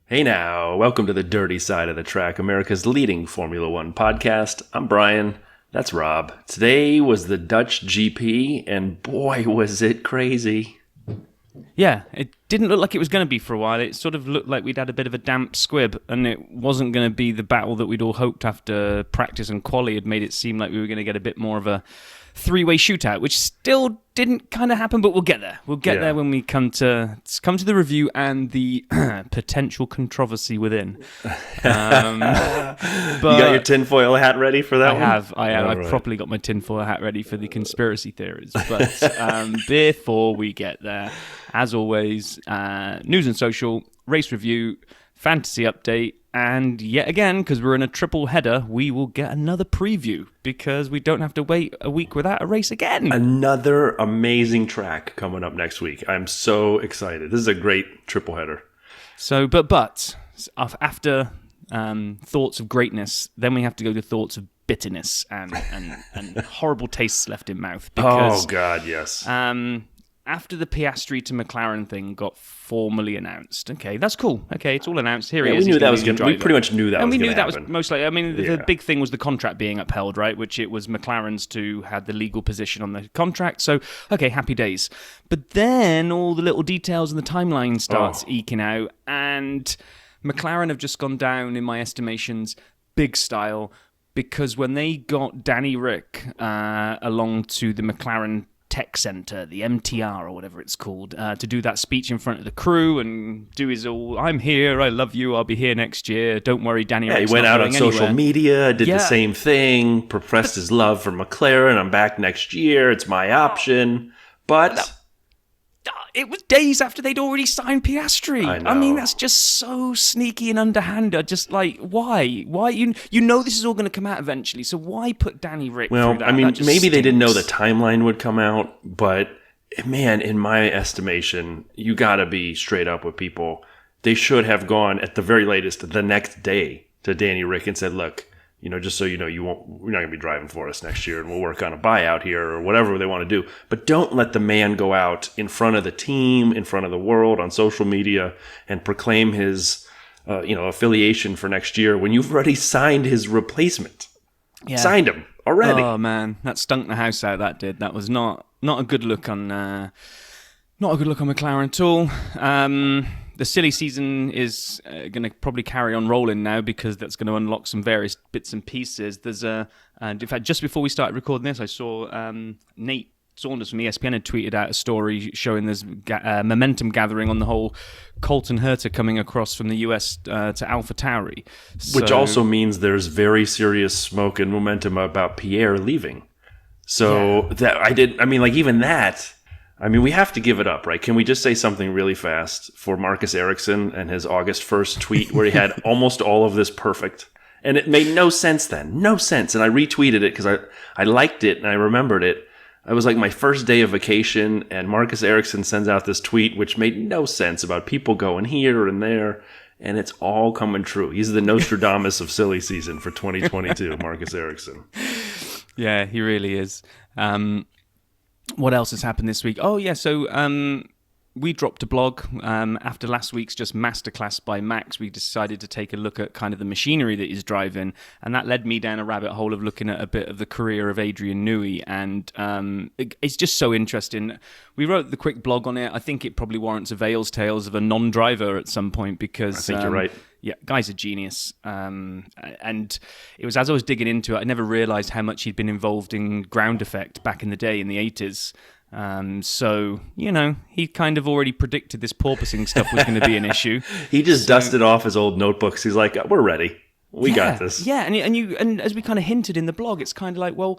Hey now, welcome to the Dirty Side of the Track, America's leading Formula One podcast. I'm Brian, that's Rob. Today was the Dutch GP, and boy, was it crazy. Yeah, it didn't look like it was going to be for a while. It sort of looked like we'd had a bit of a damp squib, and it wasn't going to be the battle that we'd all hoped after practice and quali had made it seem like we were going to get a bit more of a three-way shootout, which still didn't kind of happen, but we'll get there. We'll get there when we come to the review and the potential controversy within. But you got your tinfoil hat ready for that one? I have. I've properly got my tinfoil hat ready for the conspiracy theories. But before we get there, as always, news and social, race review, fantasy update, and yet again, because we're in a triple header, we will get another preview because we don't have to wait a week without a race again. Another amazing track coming up next week. I'm so excited. This is a great triple header. So, but after thoughts of greatness, then we have to go to thoughts of bitterness and horrible tastes left in mouth. Because, oh God, yes. After the Piastri to McLaren thing got formally announced, okay, that's cool. Okay, it's all announced. Here he is. We knew that was going to. We pretty much knew that was going to happen. And we knew that was most likely. I mean, the big thing was the contract being upheld, right? Which it was McLaren's to had the legal position on the contract. So, okay, happy days. But then all the little details and the timeline starts eking out, and McLaren have just gone down, in my estimations, big style, because when they got Danny Rick along to the McLaren Tech Center, the MTR or whatever it's called, to do that speech in front of the crew and do his all, I'm here, I love you, I'll be here next year, don't worry, Danny Rick's he went out on social media, did the same thing, professed his love for McLaren, I'm back next year, it's my option, but it was days after they'd already signed Piastri. I mean, that's just so sneaky and underhanded. Just like, why? Why? You know this is all going to come out eventually, so why put Danny Rick through that? I mean, maybe stinks. They didn't know the timeline would come out, but man, in my estimation, you got to be straight up with people. They should have gone at the very latest the next day to Danny Rick and said, look, just so you know, you're not going to be driving for us next year, and we'll work on a buyout here or whatever they want to do. But don't let the man go out in front of the team, in front of the world, on social media, and proclaim his, affiliation for next year when you've already signed his replacement. Yeah. Signed him already. Oh man, that stunk the house out. That did. That was not a good look on. Not a good look on McLaren at all. The silly season is going to probably carry on rolling now because that's going to unlock some various bits and pieces. There's and in fact, just before we started recording this, I saw Nate Saunders from ESPN had tweeted out a story showing there's momentum gathering on the whole Colton Herta coming across from the US to AlphaTauri. Which also means there's very serious smoke and momentum about Pierre leaving. So we have to give it up, right? Can we just say something really fast for Marcus Ericsson and his August 1st tweet where he had almost all of this perfect? And it made no sense then. No sense. And I retweeted it because I liked it and I remembered it. It was like my first day of vacation, and Marcus Ericsson sends out this tweet which made no sense about people going here and there, and it's all coming true. He's the Nostradamus of silly season for 2022, Marcus Ericsson. Yeah, he really is. What else has happened this week? Oh, yeah, so we dropped a blog after last week's just masterclass by Max. We decided to take a look at kind of the machinery that he's driving, and that led me down a rabbit hole of looking at a bit of the career of Adrian Newey, and it's just so interesting. We wrote the quick blog on it. I think it probably warrants a Vale's Tales of a non-driver at some point because... I think you're right. Yeah, guy's a genius. And it was as I was digging into it, I never realised how much he'd been involved in ground effect back in the day in the 80s. So, he kind of already predicted this porpoising stuff was going to be an issue. He just dusted off his old notebooks. He's like, we're ready. We got this. Yeah, and as we kind of hinted in the blog, it's kind of like, well,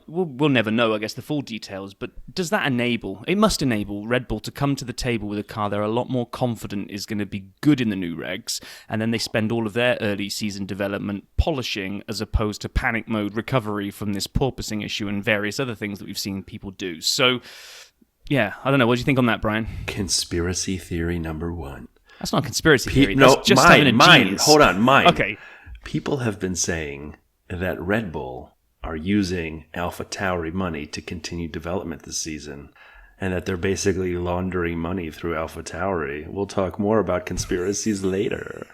we'll never know, I guess, the full details, but does that enable, it must enable Red Bull to come to the table with a car they're a lot more confident is going to be good in the new regs, and then they spend all of their early season development polishing as opposed to panic mode recovery from this porpoising issue and various other things that we've seen people do. So, yeah, I don't know. What do you think on that, Brian? Conspiracy theory number one. That's not a conspiracy theory. That's just having a genius. Hold on, mine. Okay. People have been saying that Red Bull are using AlphaTauri money to continue development this season. and that they're basically laundering money through AlphaTauri. We'll talk more about conspiracies later.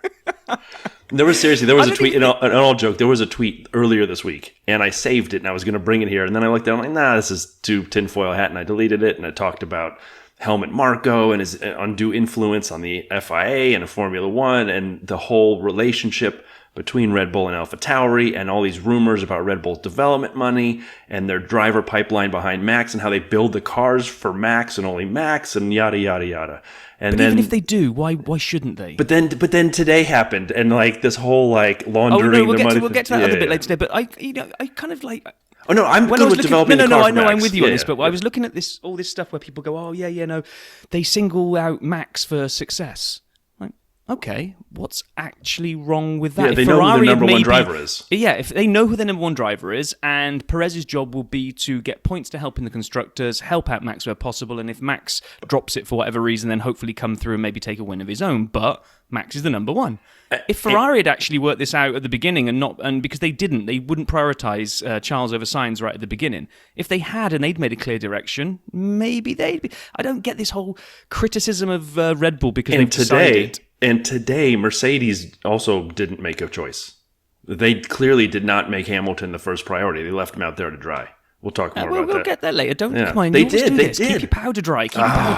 There was a tweet, an all joke, there was a tweet earlier this week, and I saved it, and I was going to bring it here, and then I looked at it, I'm like, nah, this is too tinfoil hat, and I deleted it, and I talked about Helmut Marko and his undue influence on the FIA and Formula One, and the whole relationship between Red Bull and AlphaTauri, and all these rumors about Red Bull's development money, and their driver pipeline behind Max, and how they build the cars for Max and only Max, and yada, yada, yada. And but then, even if they do, why shouldn't they? But then today happened, and like this whole like laundering we'll the money. We'll get to that other bit later today. But I kind of like. Oh no, I'm good with developing the car. I know, I'm with you on this. But I was looking at all this stuff where people go, oh no, they single out Max for success. Okay, what's actually wrong with that? Yeah, they know who the number one driver is. Yeah, if they know who the number one driver is, and Perez's job will be to get points to help in the constructors, help out Max where possible, and if Max drops it for whatever reason, then hopefully come through and maybe take a win of his own. But Max is the number one. If Ferrari had actually worked this out at the beginning and because they didn't, they wouldn't prioritize Charles over Sainz right at the beginning. If they had and they'd made a clear direction, maybe they'd be. I don't get this whole criticism of Red Bull because they've decided. And today, Mercedes also didn't make a choice. They clearly did not make Hamilton the first priority. They left him out there to dry. We'll talk more about that. We'll get there later. Come on. They did. They did. Keep your powder dry.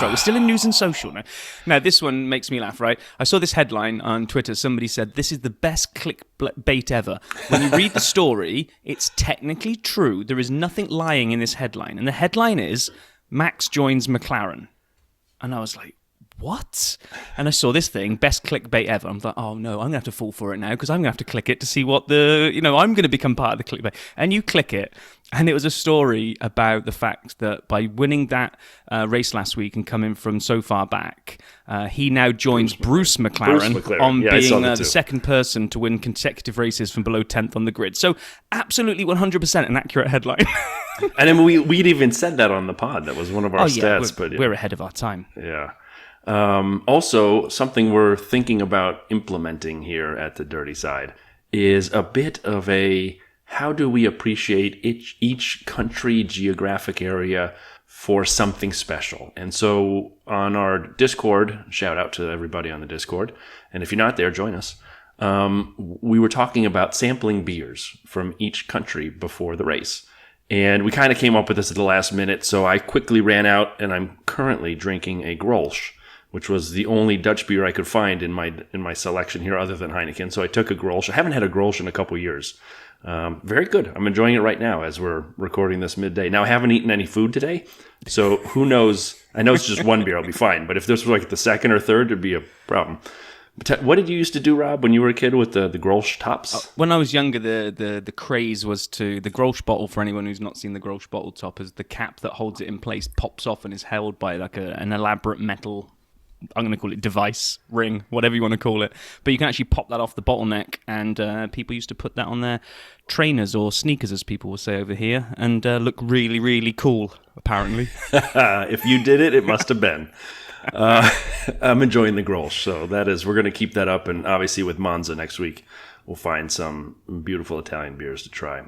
We're still in news and social now. Now, this one makes me laugh, right? I saw this headline on Twitter. Somebody said, this is the best clickbait ever. When you read the story, it's technically true. There is nothing lying in this headline. And the headline is, Max joins McLaren. And I was like, what? And I saw this thing, best clickbait ever. I'm like, oh no, I'm going to have to fall for it now because I'm going to have to click it to see what I'm going to become part of the clickbait. And you click it, and it was a story about the fact that by winning that race last week and coming from so far back, he now joins Bruce McLaren on being the second person to win consecutive races from below 10th on the grid. So absolutely 100% an accurate headline. And then we'd even said that on the pod. That was one of our stats. We're ahead of our time. Yeah. Also, something we're thinking about implementing here at the Dirty Side is a bit of a how do we appreciate each country geographic area for something special. And so on our Discord, shout out to everybody on the Discord, and if you're not there, join us. We were talking about sampling beers from each country before the race. And we kind of came up with this at the last minute, so I quickly ran out, and I'm currently drinking a Grolsch, which was the only Dutch beer I could find in my selection here other than Heineken. So I took a Grolsch. I haven't had a Grolsch in a couple years. Very good. I'm enjoying it right now as we're recording this midday. Now, I haven't eaten any food today, so who knows? I know it's just one beer. I'll be fine. But if this was like the second or third, it'd be a problem. What did you used to do, Rob, when you were a kid with the Grolsch tops? When I was younger, the craze was the Grolsch bottle, for anyone who's not seen the Grolsch bottle top, is the cap that holds it in place pops off and is held by like an elaborate metal, I'm going to call it device, ring, whatever you want to call it. But you can actually pop that off the bottleneck, and people used to put that on their trainers or sneakers, as people will say over here, and look really, really cool, apparently. If you did it, it must have been. I'm enjoying the Grolsch, so we're going to keep that up, and obviously with Monza next week, we'll find some beautiful Italian beers to try.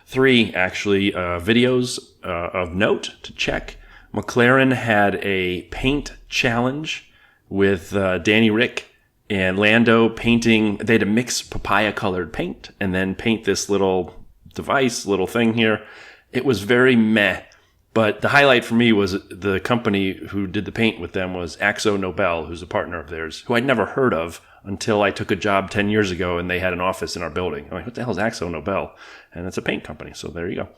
Three actually, videos of note to check. McLaren had a paint challenge with Danny Rick and Lando painting. They had to mix papaya-colored paint and then paint this little thing here. It was very meh. But the highlight for me was the company who did the paint with them was Akzo Nobel, who's a partner of theirs, who I'd never heard of until I took a job 10 years ago and they had an office in our building. I'm like, what the hell is Akzo Nobel? And it's a paint company, so there you go.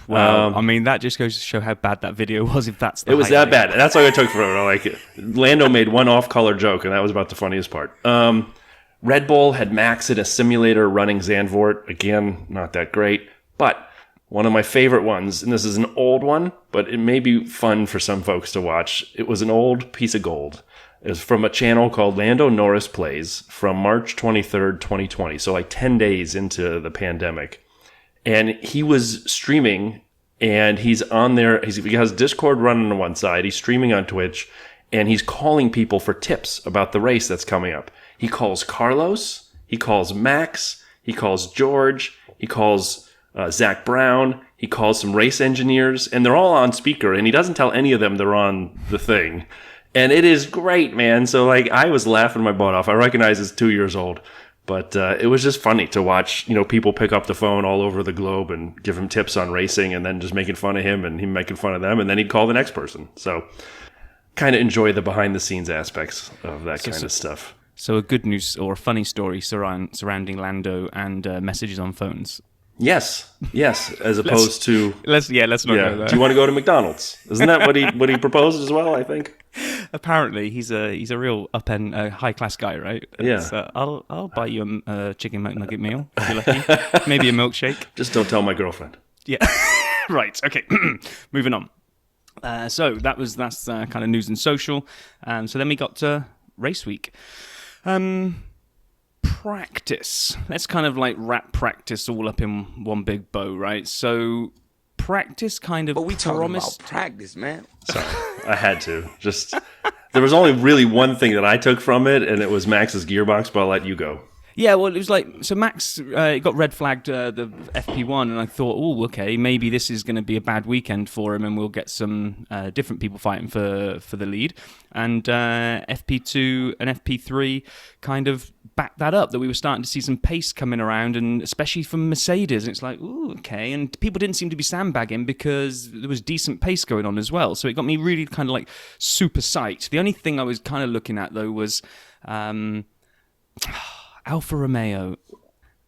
Wow. That just goes to show how bad that video was, if that's the It was that bad. That's why I took forever. Like, Lando made one off-color joke, and that was about the funniest part. Red Bull had Max in a simulator running Zandvoort. Again, not that great. But one of my favorite ones, and this is an old one, but it may be fun for some folks to watch. It was an old piece of gold. It was from a channel called Lando Norris Plays from March 23rd, 2020. So like 10 days into the pandemic. And he was streaming, and he's on there. He has Discord running on one side. He's streaming on Twitch, and he's calling people for tips about the race that's coming up. He calls Carlos. He calls Max. He calls George. He calls Zach Brown. He calls some race engineers, and they're all on speaker, and he doesn't tell any of them they're on the thing. And it is great, man. So, like, I was laughing my butt off. I recognize it's 2 years old, but it was just funny to watch, people pick up the phone all over the globe and give him tips on racing, and then just making fun of him and him making fun of them, and then he'd call the next person. So, kind of enjoy the behind-the-scenes aspects of that kind of stuff. So, a good news or a funny story surrounding Lando and messages on phones. Yes, as opposed to... Let's not go there. Do you want to go to McDonald's? Isn't that what he proposed as well, I think? Apparently, he's a real up-end, high-class guy, right? Yeah. I'll buy you a chicken McNugget meal, if you're lucky. Maybe a milkshake. Just don't tell my girlfriend. Yeah. Right, okay. Moving on. So that's kind of news and social. So then we got to race week. Practice. Let's kind of like wrap practice all up in one big bow, right? So practice kind of But we talking about practice, man. Sorry, I had to. Just there was only really one thing that I took from it, and it was Max's gearbox, but I'll let you go. Yeah, well, it was like, so Max got red flagged the FP1, and I thought, oh, okay, maybe this is going to be a bad weekend for him, and we'll get some different people fighting for the lead. And FP2 and FP3 kind of backed that up, that we were starting to see some pace coming around, and especially from Mercedes. And it's like, ooh, okay. And people didn't seem to be sandbagging because there was decent pace going on as well. So it got me really kind of like super psyched. The only thing I was kind of looking at, though, was... Alfa Romeo,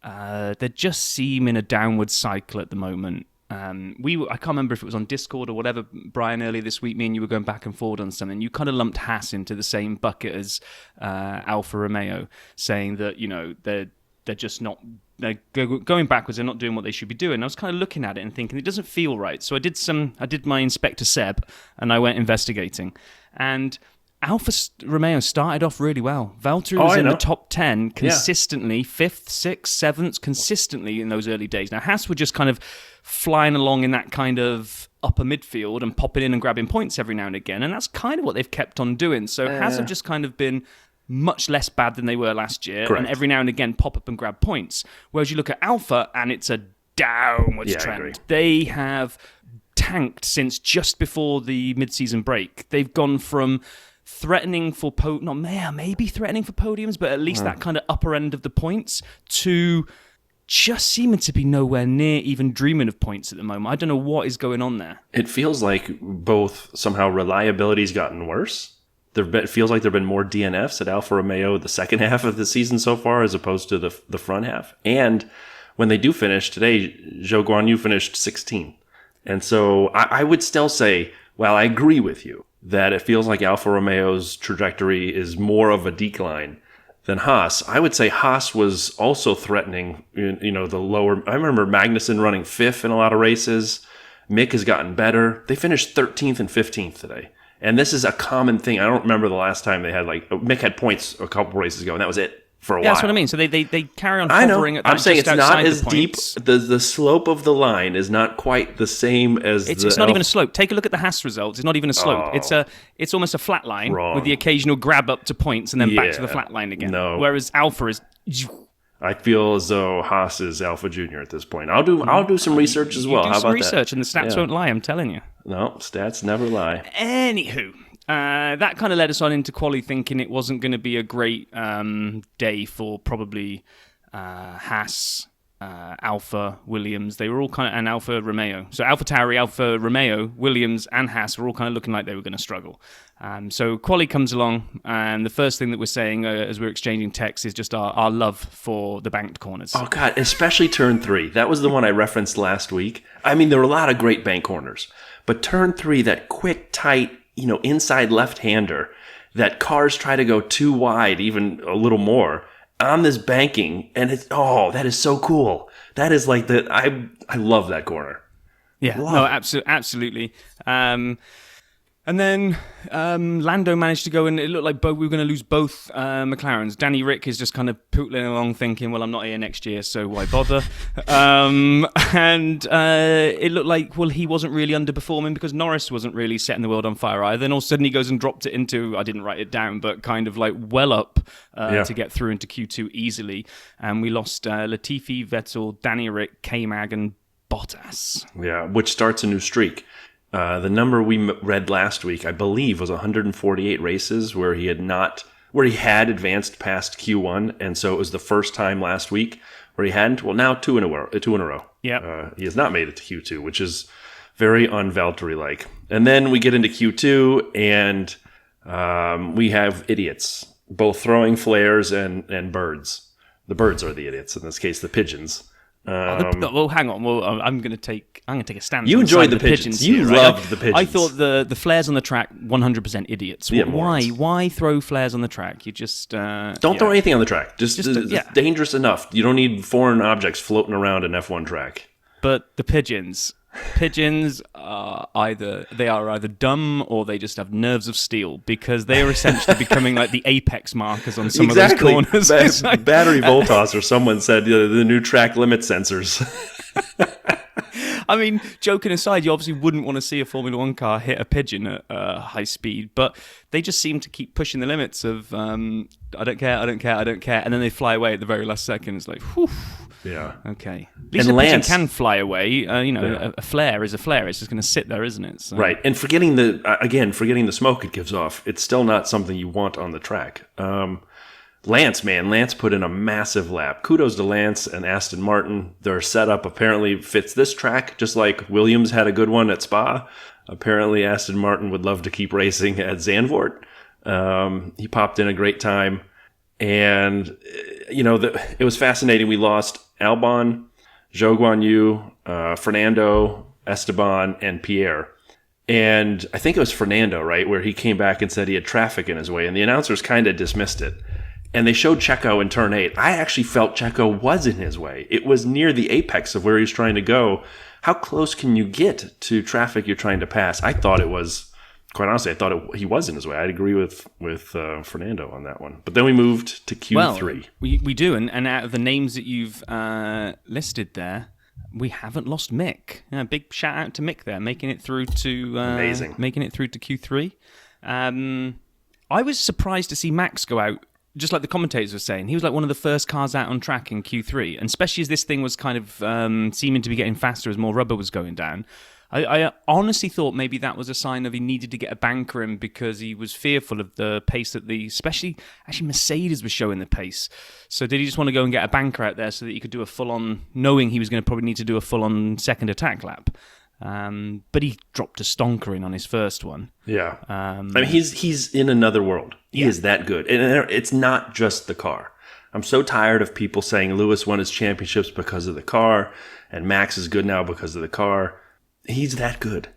they just seem in a downward cycle at the moment. I can't remember if it was on Discord or whatever, Brian, earlier this week, me and you were going back and forward on something. You kind of lumped Haas into the same bucket as Alfa Romeo, saying that, they're just not... They're going backwards, they're not doing what they should be doing. I was kind of looking at it and thinking, it doesn't feel right. So I did my Inspector Seb, and I went investigating. And... Alfa Romeo started off really well. Valtteri was in the top 10 consistently, 5th, 6th, 7th, consistently in those early days. Now, Haas were just kind of flying along in that kind of upper midfield and popping in and grabbing points every now and again, and that's kind of what they've kept on doing. So Haas have just kind of been much less bad than they were last year, Correct. And every now and again pop up and grab points. Whereas you look at Alfa, and it's a downwards trend. They have tanked since just before the mid-season break. They've gone from... threatening for maybe threatening for podiums, but at least that kind of upper end of the points, to just seeming to be nowhere near even dreaming of points at the moment. I don't know what is going on there. It feels like both somehow reliability's gotten worse. It feels like there have been more DNFs at Alfa Romeo the second half of the season so far as opposed to the front half. And when they do finish today, Zhou Guanyu finished 16. And so I would still say, well, I agree with you that it feels like Alfa Romeo's trajectory is more of a decline than Haas. I would say Haas was also threatening, the lower... I remember Magnussen running 5th in a lot of races. Mick has gotten better. They finished 13th and 15th today. And this is a common thing. I don't remember the last time they had, Mick had points a couple races ago, and that was it. For a while. That's what I mean. So they carry on hovering at that. I'm saying just it's not outside as the deep. points. The slope of the line is not quite the same as it's not even a slope. Take a look at the Haas results. It's not even a slope. It's almost a flat line with the occasional grab up to points and then back to the flat line again. No. Whereas Alfa is... I feel as though Haas is Alpha Junior at this point. I'll do some research as well. Do How some about research, that? And the stats won't lie, I'm telling you. No, stats never lie. Anywho, that kind of led us on into quali, thinking it wasn't going to be a great day for probably Haas, Alfa, Williams. They were all kind of, and Alfa Romeo. So AlphaTauri, Alfa Romeo, Williams, and Haas were all kind of looking like they were going to struggle. So quali comes along, and the first thing that we're saying as we're exchanging texts is just our love for the banked corners. Oh, God, especially turn 3. That was the one I referenced last week. I mean, there were a lot of great bank corners, but turn 3, that quick, tight, inside left-hander, that cars try to go too wide, even a little more, on this banking, and that is so cool. That is like I love that corner. Yeah, absolutely. And then Lando managed to go, and it looked like we were going to lose both McLarens. Danny Rick is just kind of pootling along thinking, well, I'm not here next year, so why bother? And it looked like, well, he wasn't really underperforming because Norris wasn't really setting the world on fire either. Then all of a sudden he goes and dropped it into, I didn't write it down, but kind of like well up to get through into Q2 easily. And we lost Latifi, Vettel, Danny Rick, K-Mag, and Bottas. Yeah, which starts a new streak. The number we read last week, I believe, was 148 races where he had advanced past Q1, and so it was the first time last week where he hadn't. Well, now two in a row. Yeah, he has not made it to Q2, which is very un-Valtteri-like. And then we get into Q2, and we have idiots, both throwing flares and birds. The birds are the idiots in this case, the pigeons. Well, hang on. Well, I'm going to take a stand. You enjoyed the pigeons. You loved the pigeons. I thought the flares on the track, 100% idiots. Yeah, why throw flares on the track? You just don't throw anything on the track. It's dangerous enough. You don't need foreign objects floating around an F1 track. But the pigeons are either dumb or they just have nerves of steel, because they are essentially becoming like the apex markers on some of those corners. Battery Voltas, or someone said the new track limit sensors. I mean, joking aside, you obviously wouldn't want to see a Formula One car hit a pigeon at high speed, but they just seem to keep pushing the limits of I don't care, and then they fly away at the very last second. It's like, whew. Yeah. Okay. At least a pigeon can fly away. A flare is a flare. It's just going to sit there, isn't it? So. Right. And forgetting the smoke it gives off, it's still not something you want on the track. Lance put in a massive lap. Kudos to Lance and Aston Martin. Their setup apparently fits this track, just like Williams had a good one at Spa. Apparently Aston Martin would love to keep racing at Zandvoort. He popped in a great time. And, it was fascinating. We lost Albon, Zhou Guanyu, Fernando, Esteban, and Pierre. And I think it was Fernando, right, where he came back and said he had traffic in his way. And the announcers kind of dismissed it. And they showed Checo in turn 8. I actually felt Checo was in his way. It was near the apex of where he was trying to go. How close can you get to traffic you're trying to pass? I thought it was, quite honestly, he was in his way. I'd agree with Fernando on that one. But then we moved to Q3. Well, we do. And out of the names that you've listed there, we haven't lost Mick. Big shout out to Mick there, making it through to amazing, making it through to Q3. I was surprised to see Max go out. Just like the commentators were saying, he was like one of the first cars out on track in Q3. And especially as this thing was kind of seeming to be getting faster as more rubber was going down. I honestly thought maybe that was a sign of he needed to get a banker in because he was fearful of the pace that actually Mercedes was showing the pace. So did he just want to go and get a banker out there so that he could do a full-on, knowing he was going to probably need to do a full-on second attack lap? But he dropped a stonker in on his first one. Yeah. He's in another world. He is that good. And it's not just the car. I'm so tired of people saying Lewis won his championships because of the car and Max is good now because of the car. He's that good.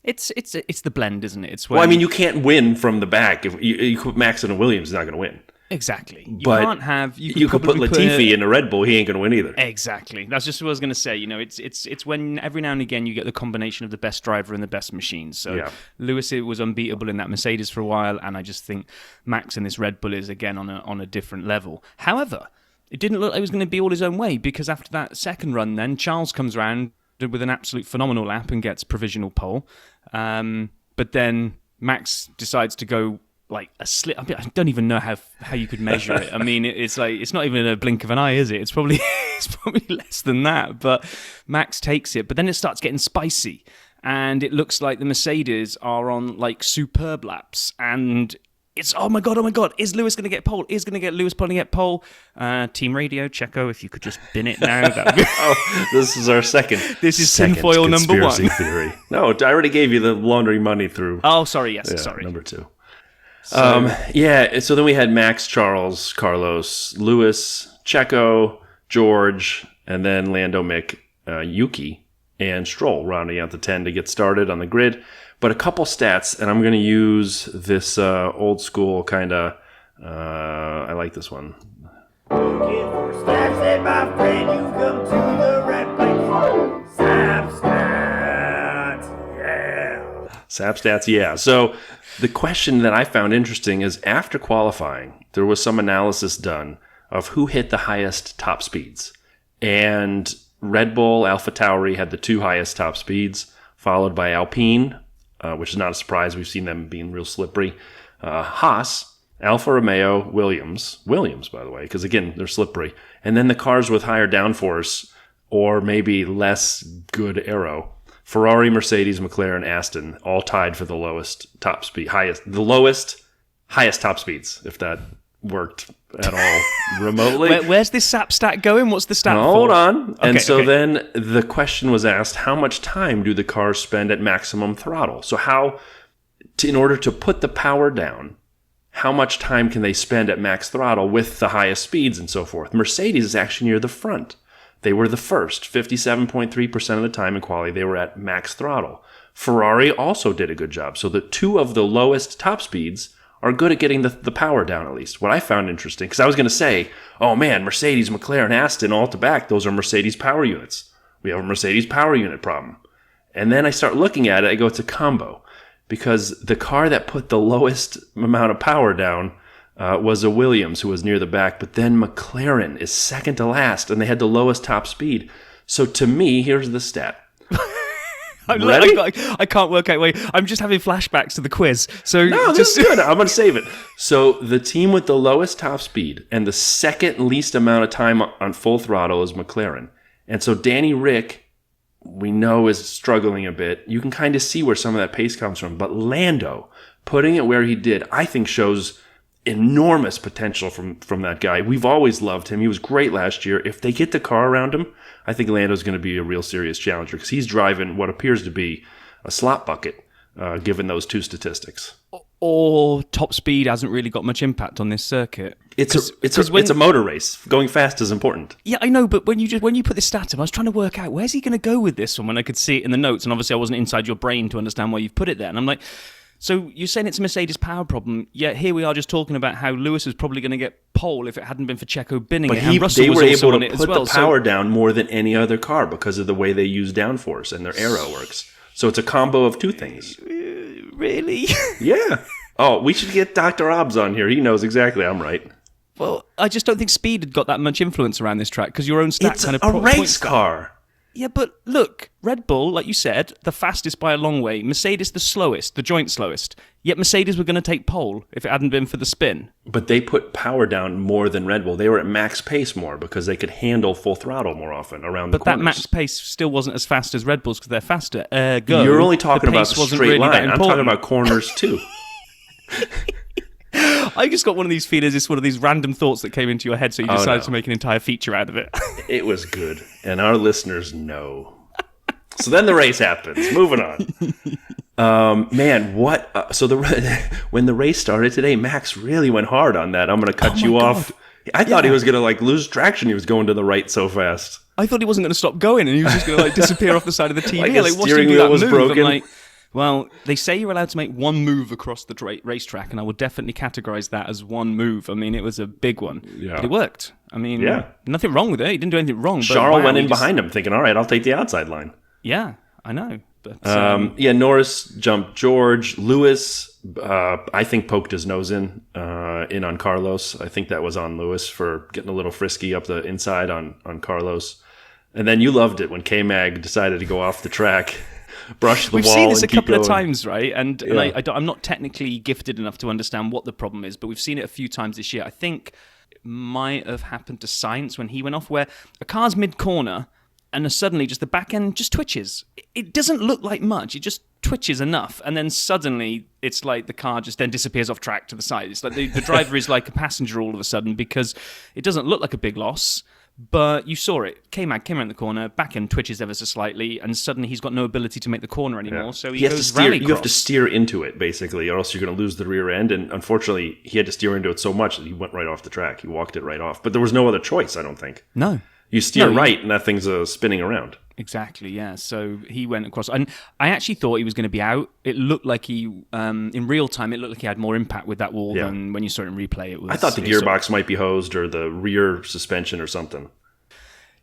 It's the blend, isn't it? You can't win from the back. If you put Max in a Williams, he's not going to win. Exactly. You could put Latifi in a Red Bull, he ain't going to win either. Exactly. That's just what I was going to say. It's when every now and again you get the combination of the best driver and the best machine. So Lewis was unbeatable in that Mercedes for a while, and I just think Max in this Red Bull is again on a different level. However, it didn't look like it was going to be all his own way, because after that second run then, Charles comes around with an absolute phenomenal lap and gets provisional pole. But then Max decides to go like a slip. I don't even know how you could measure it. I mean, it's not even a blink of an eye, is it? It's probably less than that. But Max takes it. But then it starts getting spicy, and it looks like the Mercedes are on like superb laps, and it's oh my god, is Lewis going to get pole? Is going to get Lewis going to get pole? Team Radio, Checo, if you could just bin it now. This is our second. This is tinfoil number one. Theory. No, I already gave you the laundry money through. Oh, sorry. Yes, sorry. Number 2. So then we had Max, Charles, Carlos, Lewis, Checo, George, and then Lando, Mick, Yuki, and Stroll rounding out the 10 to get started on the grid. But a couple stats, and I'm going to use this old school kind of, I like this one. Looking for stats, and my friend, you come to the right place. Sap stats, yeah. Sap stats, yeah. So the question that I found interesting is after qualifying, there was some analysis done of who hit the highest top speeds. And Red Bull, AlphaTauri had the 2 highest top speeds, followed by Alpine, which is not a surprise. We've seen them being real slippery. Haas, Alfa Romeo, Williams, by the way, because again, they're slippery. And then the cars with higher downforce, or maybe less good aero. Ferrari, Mercedes, McLaren, Aston all tied for the lowest top speed, highest top speeds, if that worked at all remotely. Where's this SAP stat going? What's the stat for? Hold on. And so then the question was asked, how much time do the cars spend at maximum throttle? So in order to put the power down, how much time can they spend at max throttle with the highest speeds and so forth? Mercedes is actually near the front. They were the first. 57.3% of the time in quality, they were at max throttle. Ferrari also did a good job. So the two of the lowest top speeds are good at getting the power down at least. What I found interesting, because I was going to say, oh man, Mercedes, McLaren, Aston, all to back, those are Mercedes power units. We have a Mercedes power unit problem. And then I start looking at it, I go, it's a combo. Because the car that put the lowest amount of power down was a Williams, who was near the back, but then McLaren is second to last, and they had the lowest top speed. So to me, here's the stat. I can't work out. Wait, I'm just having flashbacks to the quiz. So no, this is good. I'm going to save it. So the team with the lowest top speed and the second least amount of time on full throttle is McLaren. And so Danny Rick, we know, is struggling a bit. You can kind of see where some of that pace comes from. But Lando, putting it where he did, I think shows enormous potential from that guy. We've always loved him. He was great last year. If they get the car around him, I think Lando's going to be a real serious challenger because he's driving what appears to be a slot bucket, given those two statistics. Or top speed hasn't really got much impact on this circuit. It's a motor race. Going fast is important. Yeah, I know, but when you put this stat up, I was trying to work out where's he going to go with this one when I could see it in the notes, and obviously I wasn't inside your brain to understand why you've put it there. And I'm like, so you're saying it's a Mercedes power problem, yet here we are just talking about how Lewis was probably going to get pole if it hadn't been for Checo binning it. And Russell they were was able to put the power down more than any other car because of the way they use downforce and their aero works. So it's a combo of two things. Really? Yeah. Oh, we should get Dr. Obbs on here. He knows exactly. I'm right. Well, I just don't think speed had got that much influence around this track because your own stat it's kind of a race car. Yeah, but look, Red Bull, like you said, the fastest by a long way. Mercedes the slowest, the joint slowest. Yet Mercedes were going to take pole if it hadn't been for the spin. But they put power down more than Red Bull. They were at max pace more because they could handle full throttle more often around the corners. But that max pace still wasn't as fast as Red Bull's because they're faster. You're only talking about the straight line. I'm talking about corners too. I just got one of these feelings, it's one of these random thoughts that came into your head, so you decided to make an entire feature out of it. It was good, and our listeners know. So then the race happens. Moving on. Man, what? When the race started today, Max really went hard on that. I'm going to cut you off. I thought he was going to lose traction. He was going to the right so fast. I thought he wasn't going to stop going, and he was just going to disappear off the side of the TV. Like the steering wheel was broken. I'm like, well, they say you're allowed to make one move across the racetrack, and I would definitely categorize that as one move. I mean, it was a big one, but it worked. I mean, nothing wrong with it. He didn't do anything wrong. Charles went in behind him thinking, all right, I'll take the outside line. Yeah, I know. But, Norris jumped George. Lewis, I think, poked his nose in on Carlos. I think that was on Lewis for getting a little frisky up the inside on Carlos. And then you loved it when K-Mag decided to go off the track. Brush the wall. We've seen this a couple of times, right? And I'm not technically gifted enough to understand what the problem is, but we've seen it a few times this year. I think it might have happened to Sainz when he went off, where a car's mid-corner and suddenly just the back end just twitches. It doesn't look like much. It just twitches enough, and then suddenly it's like the car just then disappears off track to the side. It's like the driver is like a passenger all of a sudden because it doesn't look like a big loss. But you saw it. K-Mag came around the corner, back end twitches ever so slightly, and suddenly he's got no ability to make the corner anymore. So he goes rallycross. You have to steer into it, basically, or else you're going to lose the rear end. And unfortunately, he had to steer into it so much that he went right off the track. He walked it right off. But there was no other choice, I don't think. No. You steer right, and that thing's spinning around. Exactly, yeah. So he went across. And I actually thought he was going to be out. It looked like he, in real time, it looked like he had more impact with that wall than when you saw it in replay. It was. I thought the gearbox might be hosed or the rear suspension or something.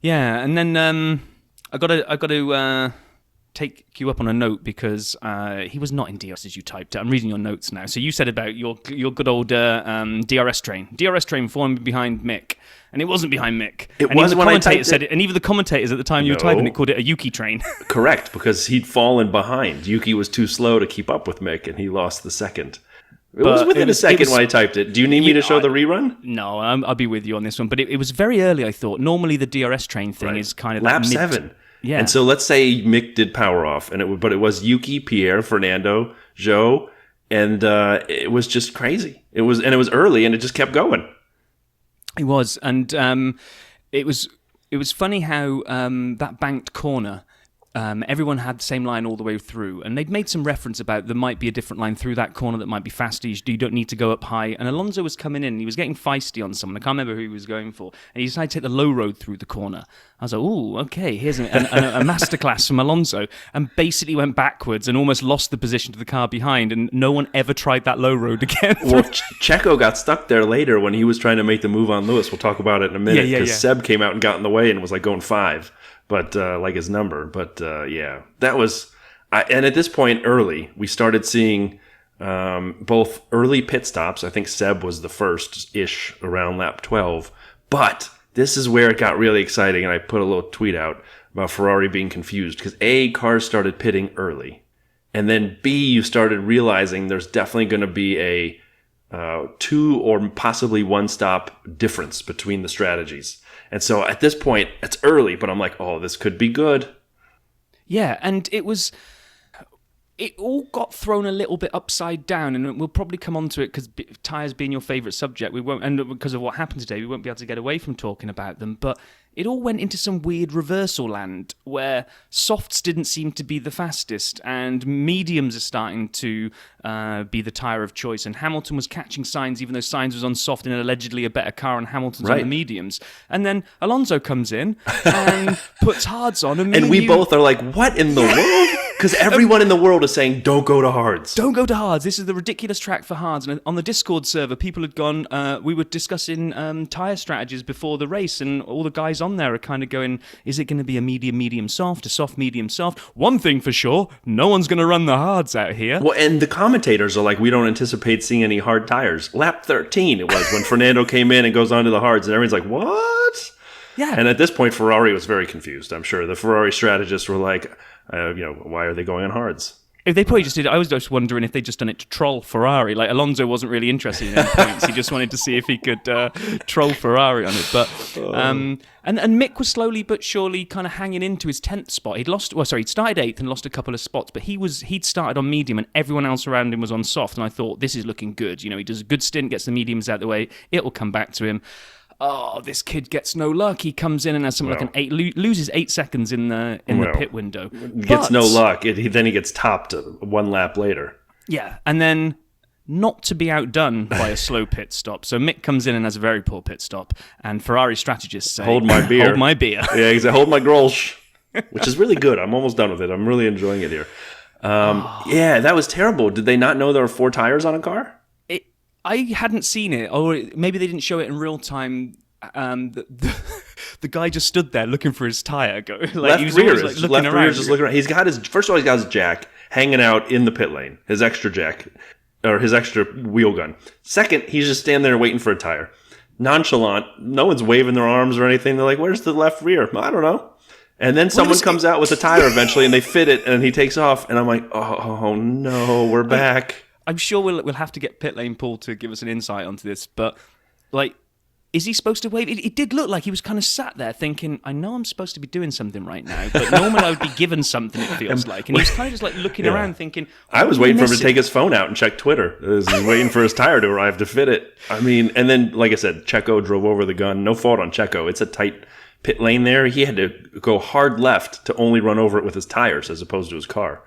Yeah, and then I got to take you up on a note because he was not in DRS as you typed it. I'm reading your notes now. So you said about your good old DRS train. DRS train falling behind Mick. And it wasn't behind Mick. It was when I typed it. And even the commentators at the time you were typing it called it a Yuki train. Correct, because he'd fallen behind. Yuki was too slow to keep up with Mick, and he lost the second. It was within a second when I typed it. Do you need me to show the rerun? No, I'll be with you on this one. But it was very early, I thought. Normally the DRS train thing is kind of lap 7. Yeah. And so let's say Mick did power off, but it was Yuki, Pierre, Fernando, Joe, and it was just crazy. It was early, and it just kept going. It was, and it was funny how that banked corner. Everyone had the same line all the way through, and they'd made some reference about there might be a different line through that corner that might be faster. You don't need to go up high. And Alonso was coming in, and he was getting feisty on someone. I can't remember who he was going for, and he decided to take the low road through the corner. I was like, "Ooh, okay, here's a masterclass from Alonso," and basically went backwards and almost lost the position to the car behind. And no one ever tried that low road again. Well, Checo got stuck there later when he was trying to make the move on Lewis. We'll talk about it in a minute because Seb came out and got in the way and was like going 5. But like his number. But yeah, that was. And at this point, early, we started seeing both early pit stops. I think Seb was the first-ish around lap 12. But this is where it got really exciting, and I put a little tweet out about Ferrari being confused because A, cars started pitting early, and then B, you started realizing there's definitely going to be a 2 or possibly 1 stop difference between the strategies. And so at this point, it's early, but I'm like, oh, this could be good. Yeah, and it all got thrown a little bit upside down, and we'll probably come on to it because tyres being your favourite subject, we won't, and because of what happened today, we won't be able to get away from talking about them, but it all went into some weird reversal land where softs didn't seem to be the fastest and mediums are starting to be the tyre of choice. And Hamilton was catching Sainz even though Sainz was on soft in allegedly a better car and Hamilton's on the mediums. And then Alonso comes in and puts hards on. And we both are like, what in the world? Because everyone in the world is saying, don't go to hards. Don't go to hards. This is the ridiculous track for hards. And on the Discord server, people had gone, we were discussing tyre strategies before the race, and all the guys on there are kind of going, is it going to be a medium soft, a soft medium soft? One thing for sure, no one's going to run the hards out here. Well, and the commentators are like, we don't anticipate seeing any hard tires. Lap 13 it was when Fernando came in and goes onto the hards, and everyone's like, what? Yeah. And at this point, Ferrari was very confused, I'm sure. The Ferrari strategists were like, why are they going on hards? If they probably just did, I was just wondering if they'd just done it to troll Ferrari. Like, Alonso wasn't really interested in any points. He just wanted to see if he could troll Ferrari on it. But and Mick was slowly but surely kind of hanging into his 10th spot. He'd started 8th and lost a couple of spots, but he'd started on medium and everyone else around him was on soft. And I thought, this is looking good. He does a good stint, gets the mediums out of the way. It'll come back to him. Oh, this kid gets no luck. He comes in and has something like an 8, loses 8 seconds in the pit window. Gets no luck. Then he gets topped 1 lap later. Yeah, and then not to be outdone by a slow pit stop. So Mick comes in and has a very poor pit stop, and Ferrari strategists say, hold my beer. Hold my beer. Yeah, he said, hold my Grolsch, which is really good. I'm almost done with it. I'm really enjoying it here. Yeah, that was terrible. Did they not know there were 4 tires on a car? I hadn't seen it, or maybe they didn't show it in real time. The guy just stood there looking for his tire. Left rear is looking around. He's got his jack hanging out in the pit lane, his extra jack, or his extra wheel gun. Second, he's just standing there waiting for a tire. Nonchalant, no one's waving their arms or anything. They're like, where's the left rear? I don't know. And then someone comes out with a tire eventually, and they fit it, and he takes off, and I'm like, oh no, we're back. I'm sure we'll have to get Pit Lane Paul to give us an insight onto this, but is he supposed to wave? It did look like he was kind of sat there thinking, I know I'm supposed to be doing something right now, but normally I would be given something, it feels like. And he was kind of just like looking around thinking, I was waiting for him to take his phone out and check Twitter. He's waiting for his tire to arrive to fit it. I mean, and then, like I said, Checo drove over the gun. No fault on Checo. It's a tight pit lane there. He had to go hard left to only run over it with his tires as opposed to his car.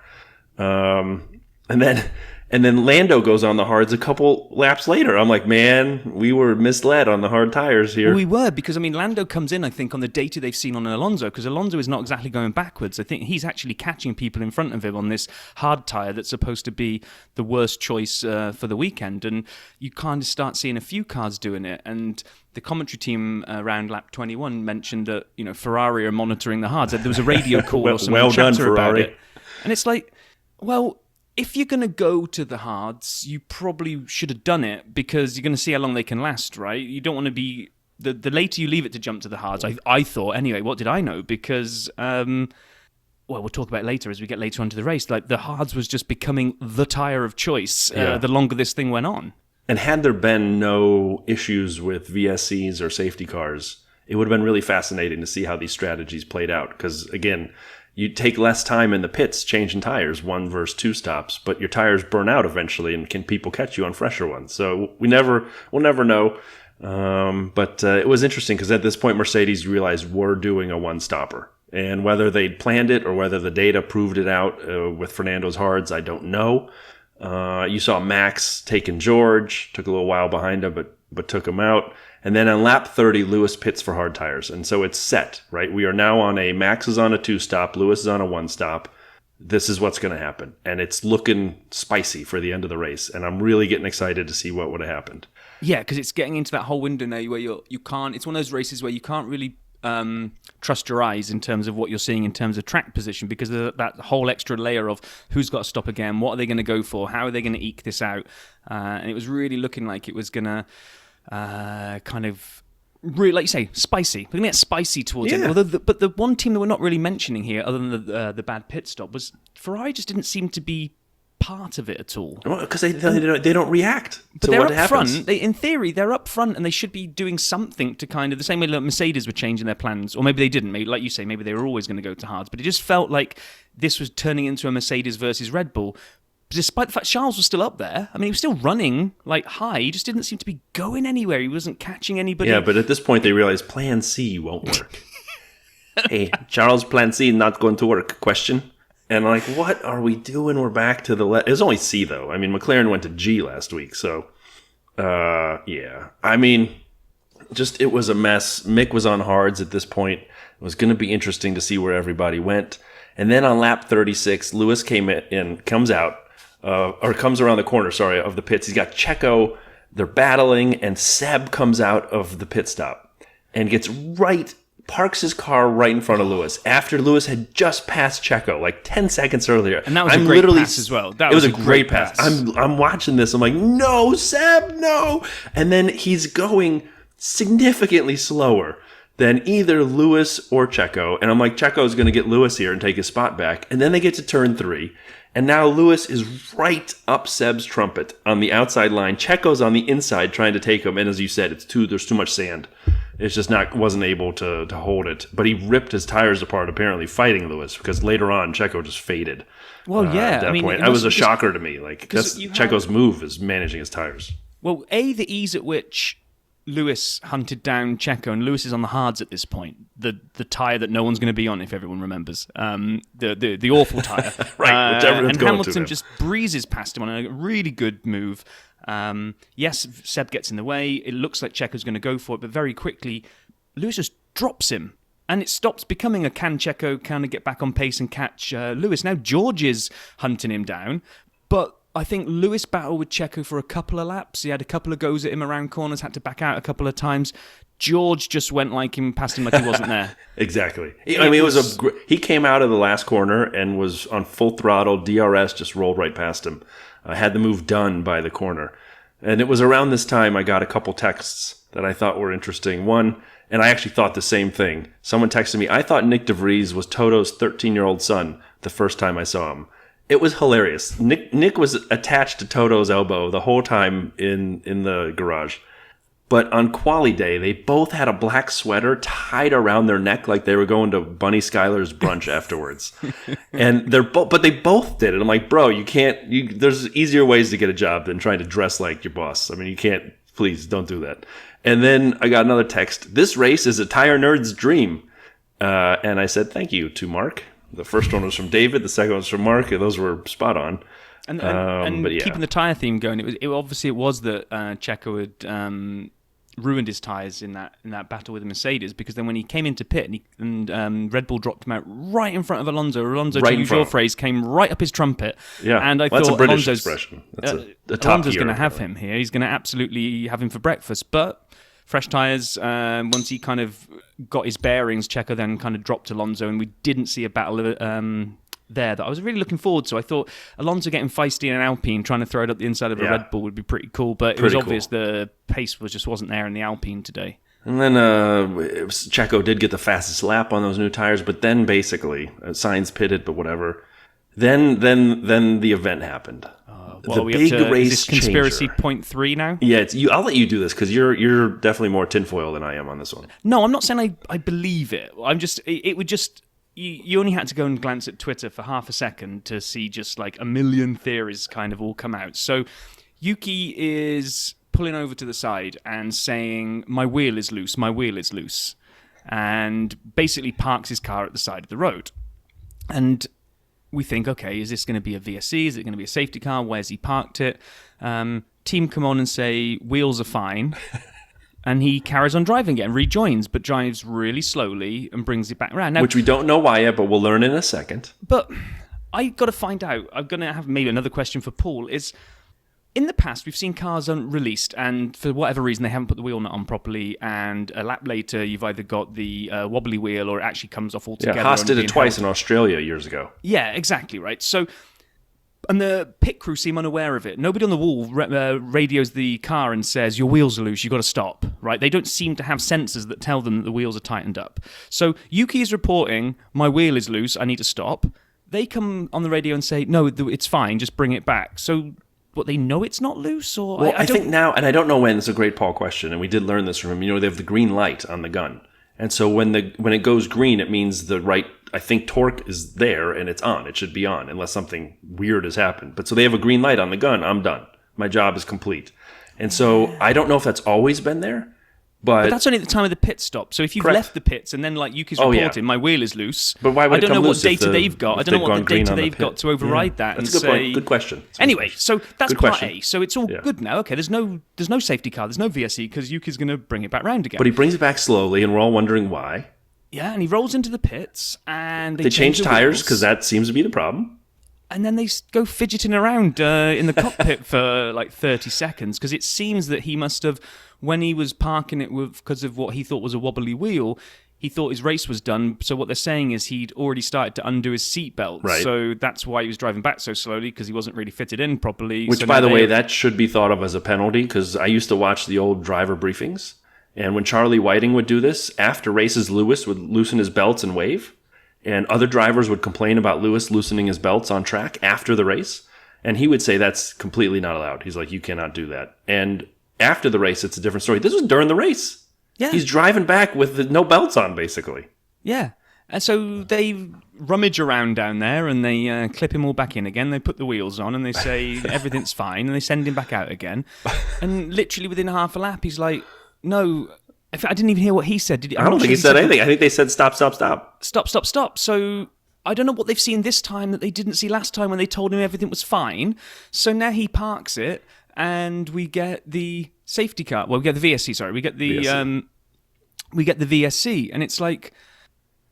And then Lando goes on the hards a couple laps later. I'm like, man, we were misled on the hard tires here. Well, we were, because, Lando comes in, I think, on the data they've seen on Alonso, because Alonso is not exactly going backwards. I think he's actually catching people in front of him on this hard tire that's supposed to be the worst choice for the weekend. And you kind of start seeing a few cars doing it. And the commentary team around lap 21 mentioned that, Ferrari are monitoring the hards. There was a radio call or some chatter about it. And it's like, well, if you're going to go to the hards, you probably should have done it because you're going to see how long they can last, right? You don't want to be... The later you leave it to jump to the hards, I thought, anyway, what did I know? Because well, we'll talk about it later as we get later onto the race. Like the hards was just becoming the tire of choice the longer this thing went on. And had there been no issues with VSCs or safety cars, it would have been really fascinating to see how these strategies played out. Because again, you take less time in the pits changing tires, 1 versus 2 stops, but your tires burn out eventually, and can people catch you on fresher ones? So we'll never know. But it was interesting because at this point, Mercedes realized we're doing a one-stopper. And whether they'd planned it or whether the data proved it out with Fernando's hards, I don't know. You saw Max taking George, took a little while behind him, but took him out. And then on lap 30, Lewis pits for hard tires. And so it's set, right? We are now on Max is on a 2-stop, Lewis is on a 1-stop. This is what's going to happen. And it's looking spicy for the end of the race. And I'm really getting excited to see what would have happened. Yeah, because it's getting into that whole window now where you can't, it's one of those races where you can't really trust your eyes in terms of what you're seeing in terms of track position, because of that whole extra layer of who's got to stop again, what are they going to go for, how are they going to eke this out, and it was really looking like it was going to kind of really, like you say, spicy. We're going to get spicy towards it. Although but the one team that we're not really mentioning here, other than the bad pit stop, was Ferrari just didn't seem to be part of it at all. Because they don't react to they're what up happens. Front. In theory, they're up front and they should be doing something to kind of, the same way that Mercedes were changing their plans, or maybe they didn't. Maybe, like you say, maybe they were always going to go to hards, but it just felt like this was turning into a Mercedes versus Red Bull. Despite the fact Charles was still up there, I mean, he was still running like high. He just didn't seem to be going anywhere. He wasn't catching anybody. Yeah, but at this point they realized Plan C won't work. Hey, Charles, Plan C not going to work? Question. And like, what are we doing? We're back to the it was only C though. I mean, McLaren went to G last week, so yeah. I mean, just it was a mess. Mick was on hards at this point. It was going to be interesting to see where everybody went. And then on lap 36, Lewis comes out. Or comes around the corner, of the pits. He's got Checo, they're battling, and Seb comes out of the pit stop and parks his car right in front of Lewis after Lewis had just passed Checo like 10 seconds earlier. And that was a great pass as well. It was a great pass. I'm watching this. I'm like, no, Seb, no. And then he's going significantly slower than either Lewis or Checo. And I'm like, Checo's going to get Lewis here and take his spot back. And then they get to turn 3. And now Lewis is right up Seb's trumpet on the outside line. Checo's on the inside trying to take him. And as you said, there's too much sand. It's just wasn't able to hold it. But he ripped his tires apart, apparently fighting Lewis, because later on Checo just faded. Well, yeah. At that point. That was a shocker to me. Like, that's Checo's move is managing his tires. Well, the ease at which Lewis hunted down Checo, and Lewis is on the hards at this point. The tire that no one's going to be on, if everyone remembers. The awful tire. Right, which everyone's and going Hamilton to just breezes past him on a really good move. Yes, Seb gets in the way. It looks like Checo's going to go for it, but very quickly, Lewis just drops him. And it stops becoming a can Checo kind of get back on pace and catch Lewis. Now George is hunting him down, but I think Lewis battled with Checo for a couple of laps. He had a couple of goes at him around corners, had to back out a couple of times. George just went past him like he wasn't there. Exactly. He came out of the last corner and was on full throttle. DRS just rolled right past him. Had the move done by the corner. And it was around this time I got a couple texts that I thought were interesting. One, and I actually thought the same thing. Someone texted me, I thought Nick DeVries was Toto's 13-year-old son the first time I saw him. It was hilarious. Nick was attached to Toto's elbow the whole time in the garage. But on quali day, they both had a black sweater tied around their neck like they were going to Bunny Skyler's brunch afterwards. And but they both did it. I'm like, bro, there's easier ways to get a job than trying to dress like your boss. I mean, you can't, please don't do that. And then I got another text. This race is a tire nerd's dream. And I said, thank you to Mark. The first one was from David. The second one was from Mark. Those were spot on. And keeping the tyre theme going, it was that Checo had ruined his tyres in that battle with Mercedes, because then when he came into pit and Red Bull dropped him out right in front of Alonso. Alonso, to use your phrase, came right up his trumpet. Yeah, and I that's thought a British expression. That's a top Alonso's going to have him here. He's going to absolutely have him for breakfast, but fresh tyres. Once he kind of got his bearings, Checo then kind of dropped Alonso, and we didn't see a battle there that I was really looking forward to. I thought Alonso getting feisty in an Alpine, trying to throw it up the inside of a Red Bull would be pretty cool, but it was obvious the pace just wasn't there in the Alpine today. And then Checo did get the fastest lap on those new tires, but then basically, Sainz pitted, but whatever. Then the event happened. The big race is this conspiracy changer. point 3 now? Yeah, I'll let you do this because you're definitely more tinfoil than I am on this one. No, I'm not saying I believe it. It would just... You only had to go and glance at Twitter for half a second to see just like a million theories kind of all come out. So Yuki is pulling over to the side and saying, my wheel is loose, and basically parks his car at the side of the road. And we think, okay, is this going to be a VSC? Is it going to be a safety car? Where's he parked it? Team come on and say, wheels are fine. And he carries on driving again, rejoins, but drives really slowly and brings it back around. Now, which we don't know why yet, but we'll learn in a second. But I got to find out. I'm going to have maybe another question for Paul. Is in the past, we've seen cars unreleased, and for whatever reason, they haven't put the wheel nut on properly, and a lap later, you've either got the wobbly wheel or it actually comes off altogether. Yeah, Haas did it twice in Australia years ago. Yeah, exactly, right. So... And the pit crew seem unaware of it. Nobody on the wall radios the car and says, your wheels are loose, you've got to stop, right? They don't seem to have sensors that tell them that the wheels are tightened up. So Yuki is reporting, my wheel is loose, I need to stop. They come on the radio and say, no, it's fine, just bring it back. So what, they know it's not loose? Or well, I think now, and I don't know when, it's a great Paul question, and we did learn this from him, they have the green light on the gun. And so when it goes green, it means the right, I think, torque is there and it's on. It should be on unless something weird has happened. But so they have a green light on the gun. I'm done. My job is complete. And so I don't know if that's always been there. But that's only at the time of the pit stop. So if you've left the pits and then like Yuki's reporting, my wheel is loose. But why would I don't it come know what loose data they've got. I don't know what the data they've got to override that. That's and a good point. Good question. Anyway, so that's part question. A. So it's all good now. Okay, there's no safety car. There's no VSE because Yuki's going to bring it back round again. But he brings it back slowly, and we're all wondering why. Yeah, and he rolls into the pits, and they change tires because that seems to be the problem. And then they go fidgeting around in the cockpit for like 30 seconds because it seems that he must have, when he was parking it because of what he thought was a wobbly wheel, he thought his race was done. So what they're saying is he'd already started to undo his seatbelt. Right. So that's why he was driving back so slowly because he wasn't really fitted in properly. Which, so by the way, that should be thought of as a penalty because I used to watch the old driver briefings. And when Charlie Whiting would do this, after races, Lewis would loosen his belts and wave. And other drivers would complain about Lewis loosening his belts on track after the race. And he would say that's completely not allowed. He's like, you cannot do that. And after the race, it's a different story. This was during the race. Yeah. He's driving back with no belts on, basically. Yeah. And so they rummage around down there and they clip him all back in again. They put the wheels on and they say everything's fine. And they send him back out again. And literally within half a lap, he's like, no... I didn't even hear what he said. I don't think he said anything. I think they said stop. Stop. So I don't know what they've seen this time that they didn't see last time when they told him everything was fine. So now he parks it and we get the safety car. Well, we get the VSC, sorry. We get the VSC. And it's like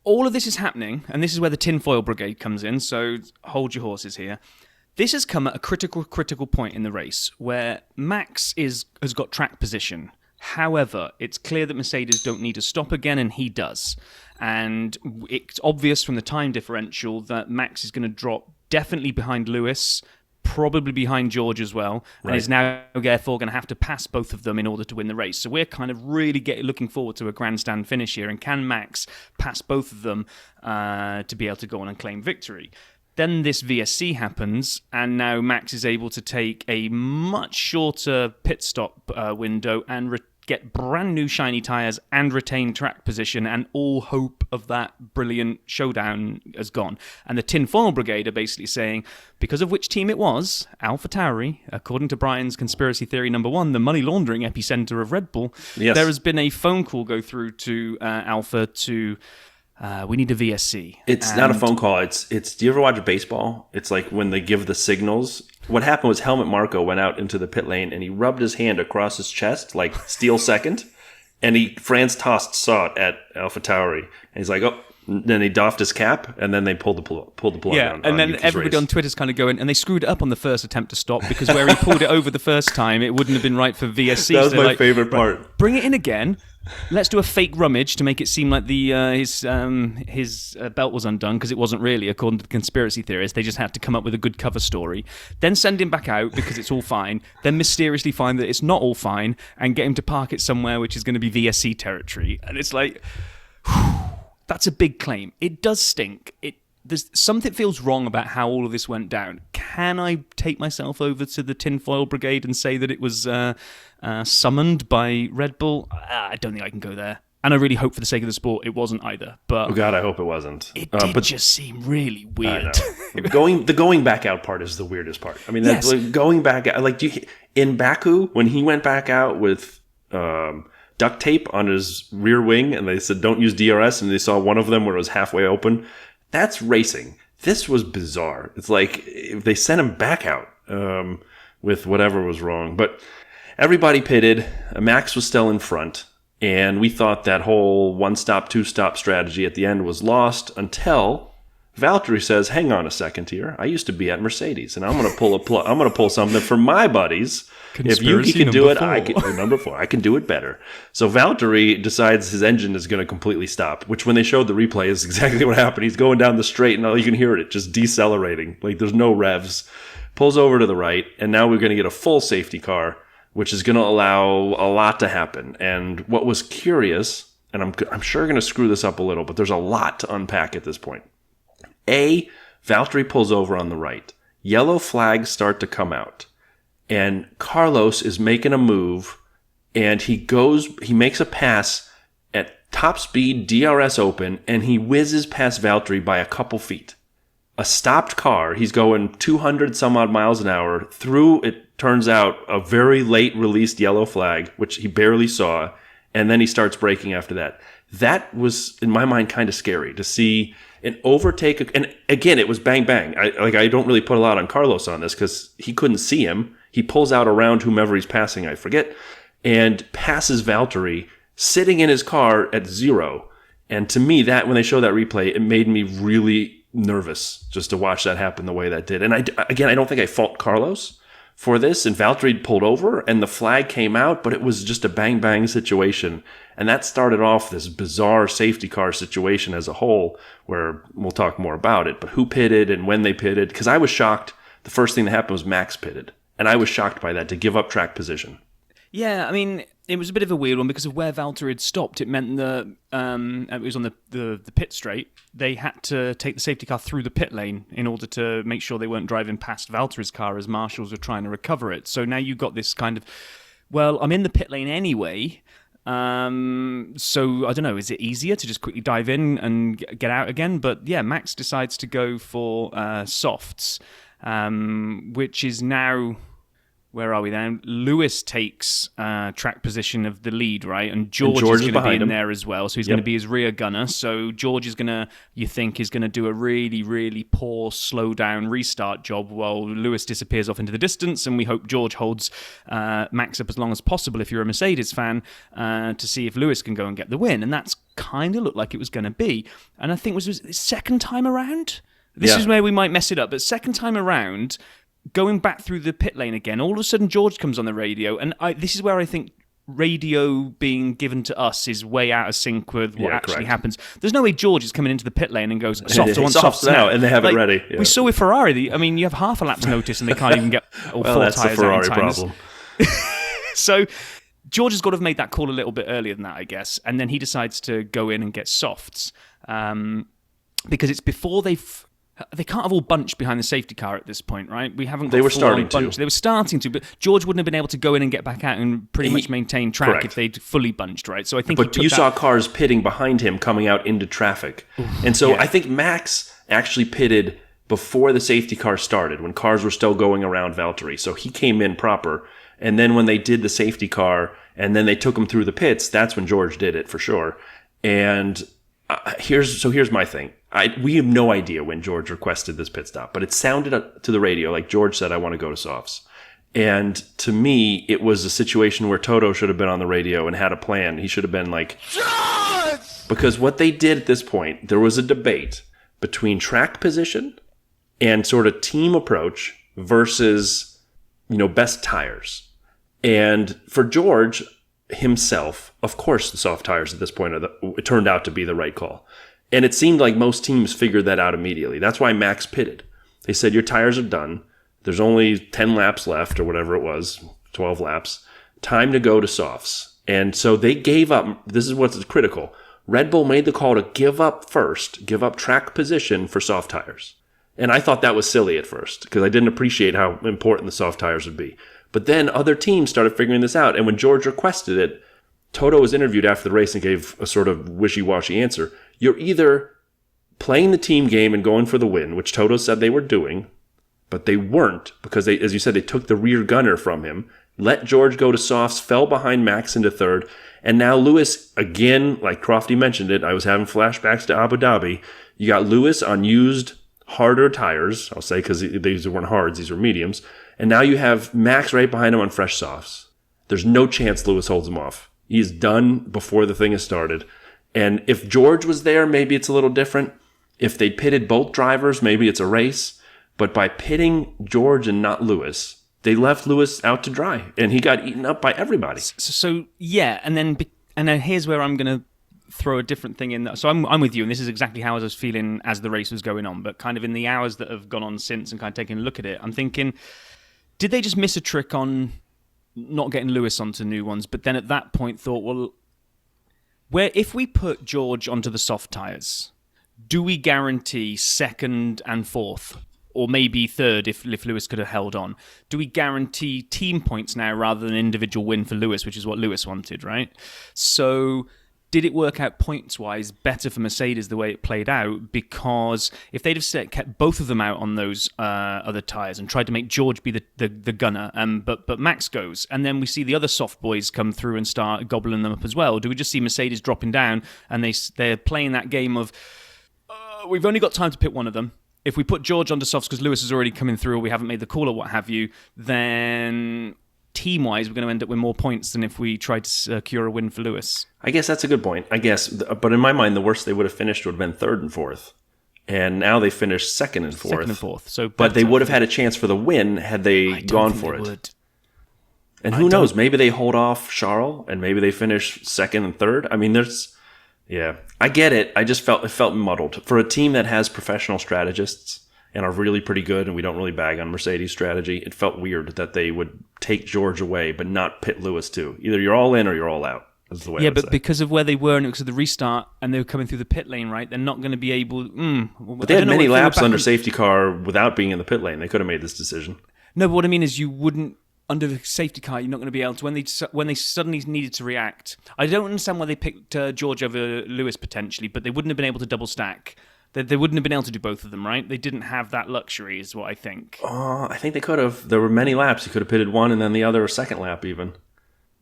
all of this is happening. And this is where the tinfoil brigade comes in. So hold your horses here. This has come at a critical point in the race where Max has got track position. However, it's clear that Mercedes don't need to stop again, and he does. And it's obvious from the time differential that Max is going to drop definitely behind Lewis, probably behind George as well, and is now therefore going to have to pass both of them in order to win the race. So we're kind of really looking forward to a grandstand finish here, and can Max pass both of them to be able to go on and claim victory? Then this VSC happens, and now Max is able to take a much shorter pit stop window and get brand new shiny tyres and retain track position, and all hope of that brilliant showdown has gone. And the tinfoil brigade are basically saying, because of which team it was, AlphaTauri, according to Brian's conspiracy theory number 1, the money laundering epicenter of Red Bull, there has been a phone call go through to Alpha to... we need a VSC. It's not a phone call. It's. Do you ever watch baseball? It's like when they give the signals. What happened was Helmut Marko went out into the pit lane and he rubbed his hand across his chest like steal second, and Franz Tost saw it at AlphaTauri, and he's like, oh. Then he doffed his cap, and then they pulled the plug on. And then Yuki's everybody race. on Twitter's kind of going, and they screwed it up on the first attempt to stop because where he pulled it over the first time, it wouldn't have been right for VSC. That was so my favorite part. Bring it in again. let's do a fake rummage to make it seem like his belt was undone, because it wasn't really, according to the conspiracy theorists. They just had to come up with a good cover story. Then send him back out because it's all fine. Then mysteriously find that it's not all fine and get him to park it somewhere which is going to be VSC territory. And it's like, that's a big claim. It does stink. There's something feels wrong about how all of this went down. Can I take myself over to the tinfoil brigade and say that it was summoned by Red Bull? I don't think I can go there. And I really hope for the sake of the sport it wasn't either. But oh God, I hope it wasn't. It did just seem really weird. The going back out part is the weirdest part. I mean, that's like going back out. Like in Baku, when he went back out with duct tape on his rear wing, and they said don't use DRS, and they saw one of them where it was halfway open. That's racing. This was bizarre. It's like they sent him back out with whatever was wrong. But everybody pitted. Max was still in front. And we thought that whole one-stop, two-stop strategy at the end was lost until Valtteri says, hang on a second here. I used to be at Mercedes, and I'm going to pull something for my buddies. If Yuki can do it, I can. Number 4, I can do it better. So Valtteri decides his engine is going to completely stop, which when they showed the replay is exactly what happened. He's going down the straight, and all you can hear it just decelerating. Like there's no revs. Pulls over to the right, and now we're going to get a full safety car, which is going to allow a lot to happen. And what was curious, and I'm sure going to screw this up a little, but there's a lot to unpack at this point. Valtteri pulls over on the right. Yellow flags start to come out. And Carlos is making a move, and he makes a pass at top speed, DRS open, and he whizzes past Valtteri by a couple feet. A stopped car, he's going 200 some odd miles an hour through, it turns out, a very late released yellow flag, which he barely saw, and then he starts braking after that. That was, in my mind, kind of scary to see an overtake. And again, it was bang, bang. I don't really put a lot on Carlos on this because he couldn't see him. He pulls out around whomever he's passing, I forget, and passes Valtteri sitting in his car at 0. And to me, that when they show that replay, it made me really nervous just to watch that happen the way that did. And I don't think I fault Carlos for this. And Valtteri pulled over and the flag came out, but it was just a bang, bang situation. And that started off this bizarre safety car situation as a whole, where we'll talk more about it. But who pitted and when they pitted? Because I was shocked. The first thing that happened was Max pitted. And I was shocked by that, to give up track position. Yeah, I mean, it was a bit of a weird one because of where Valtteri had stopped. It meant that it was on the pit straight. They had to take the safety car through the pit lane in order to make sure they weren't driving past Valtteri's car as marshals were trying to recover it. So now you've got this kind of, well, I'm in the pit lane anyway. So I don't know, is it easier to just quickly dive in and get out again? But yeah, Max decides to go for softs, which is now... Where are we then? Lewis takes track position of the lead, right? And George is going to be in there as well. So he's going to be his rear gunner. So George is going to, you think, is going to do a really, really poor slow down restart job while Lewis disappears off into the distance. And we hope George holds Max up as long as possible, if you're a Mercedes fan, to see if Lewis can go and get the win. And that's kind of looked like it was going to be. And I think was the second time around? This is where we might mess it up. But second time around... Going back through the pit lane again, all of a sudden George comes on the radio, and this is where I think radio being given to us is way out of sync with what actually happens. There's no way George is coming into the pit lane and goes, soft, I want softs now, and they have it ready. Yeah. We saw with Ferrari, I mean, you have half a lap's notice and they can't even get all four that's tyres the Ferrari out in time. problem. So George has got to have made that call a little bit earlier than that, I guess, and then he decides to go in and get softs because it's before they can't have all bunched behind the safety car at this point, right? We haven't. They were starting to. They were starting to, but George wouldn't have been able to go in and get back out and pretty much maintain track if they'd fully bunched, right? So I think. But you saw cars pitting behind him coming out into traffic, and so I think Max actually pitted before the safety car started, when cars were still going around Valtteri. So he came in proper, and then when they did the safety car, and then they took him through the pits, that's when George did it for sure. And here's my thing. We have no idea when George requested this pit stop, but it sounded to the radio like George said, I want to go to softs. And to me, it was a situation where Toto should have been on the radio and had a plan. He should have been like, George! Because what they did at this point, there was a debate between track position and sort of team approach versus, best tires. And for George, himself, of course the soft tires at this point it turned out to be the right call. And it seemed like most teams figured that out immediately. That's why Max pitted. They said, your tires are done. There's only 10 laps left or whatever it was, 12 laps. Time to go to softs. And so they gave up. This is what's critical. Red Bull made the call to give up track position for soft tires. And I thought that was silly at first because I didn't appreciate how important the soft tires would be. But then other teams started figuring this out. And when George requested it, Toto was interviewed after the race and gave a sort of wishy-washy answer. You're either playing the team game and going for the win, which Toto said they were doing, but they weren't because they, as you said, they took the rear gunner from him, let George go to softs, fell behind Max into third, and now Lewis, again, like Crofty mentioned it, I was having flashbacks to Abu Dhabi. You got Lewis on used, harder tires, I'll say, because these weren't hards, these were mediums, and now you have Max right behind him on fresh softs. There's no chance Lewis holds him off. He's done before the thing has started. And if George was there, maybe it's a little different. If they pitted both drivers, maybe it's a race. But by pitting George and not Lewis, they left Lewis out to dry, and he got eaten up by everybody. So yeah, and then here's where I'm going to throw a different thing in. So I'm with you, and this is exactly how I was feeling as the race was going on. But kind of in the hours that have gone on since, and kind of taking a look at it, I'm thinking, did they just miss a trick on not getting Lewis onto new ones? But then at that point thought, well, where if we put George onto the soft tyres, do we guarantee second and fourth, or maybe third if Lewis could have held on? Do we guarantee team points now rather than individual win for Lewis, which is what Lewis wanted, right? So did it work out points-wise better for Mercedes the way it played out? Because if they'd have kept both of them out on those other tyres and tried to make George be the gunner, but Max goes, and then we see the other soft boys come through and start gobbling them up as well, do we just see Mercedes dropping down and they're playing that game of, we've only got time to pit one of them. If we put George onto softs because Lewis is already coming through or we haven't made the call or what have you, then team-wise, we're going to end up with more points than if we tried to secure a win for Lewis. I guess that's a good point. I guess, but in my mind, the worst they would have finished would have been third and fourth, and now they finished second and fourth. Second and fourth. So, but they would have had a chance for the win had they gone for it. Would. And who knows? Maybe they hold off Charles, and maybe they finish second and third. I mean, yeah, I get it. I just it felt muddled for a team that has professional strategists and are really pretty good, and we don't really bag on Mercedes' strategy. It felt weird that they would take George away but not pit Lewis too. Either you're all in or you're all out. That's the way. Yeah, but because of where they were and because of the restart, and they were coming through the pit lane, right? They're not going to be able. But they had many laps under safety car without being in the pit lane. They could have made this decision. No, but what I mean is you wouldn't. Under the safety car, you're not going to be able to, when they suddenly needed to react. I don't understand why they picked George over Lewis potentially, but they wouldn't have been able to double stack. They wouldn't have been able to do both of them, right? They didn't have that luxury, is what I think. I think they could have. There were many laps. You could have pitted one and then the other a second lap even.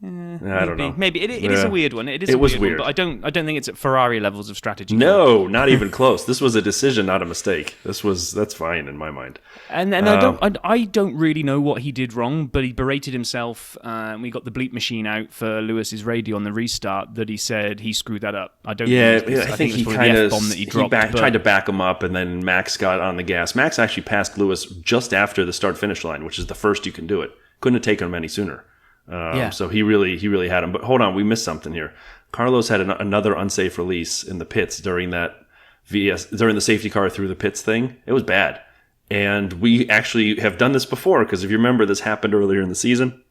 I don't know. Maybe it is a weird one. It was weird. But I don't think it's at Ferrari levels of strategy. No, not even close. This was a decision, not a mistake. That's fine in my mind. And I don't really know what he did wrong, but he berated himself. We got the bleep machine out for Lewis's radio on the restart that he said he screwed that up. I don't. Yeah, I think he kind of tried to back him up, and then Max got on the gas. Max actually passed Lewis just after the start-finish line, which is the first you can do it. Couldn't have taken him any sooner. So he really had him. But hold on, we missed something here. Carlos had another unsafe release in the pits during the safety car through the pits thing. It was bad. And we actually have done this before, because if you remember, this happened earlier in the season.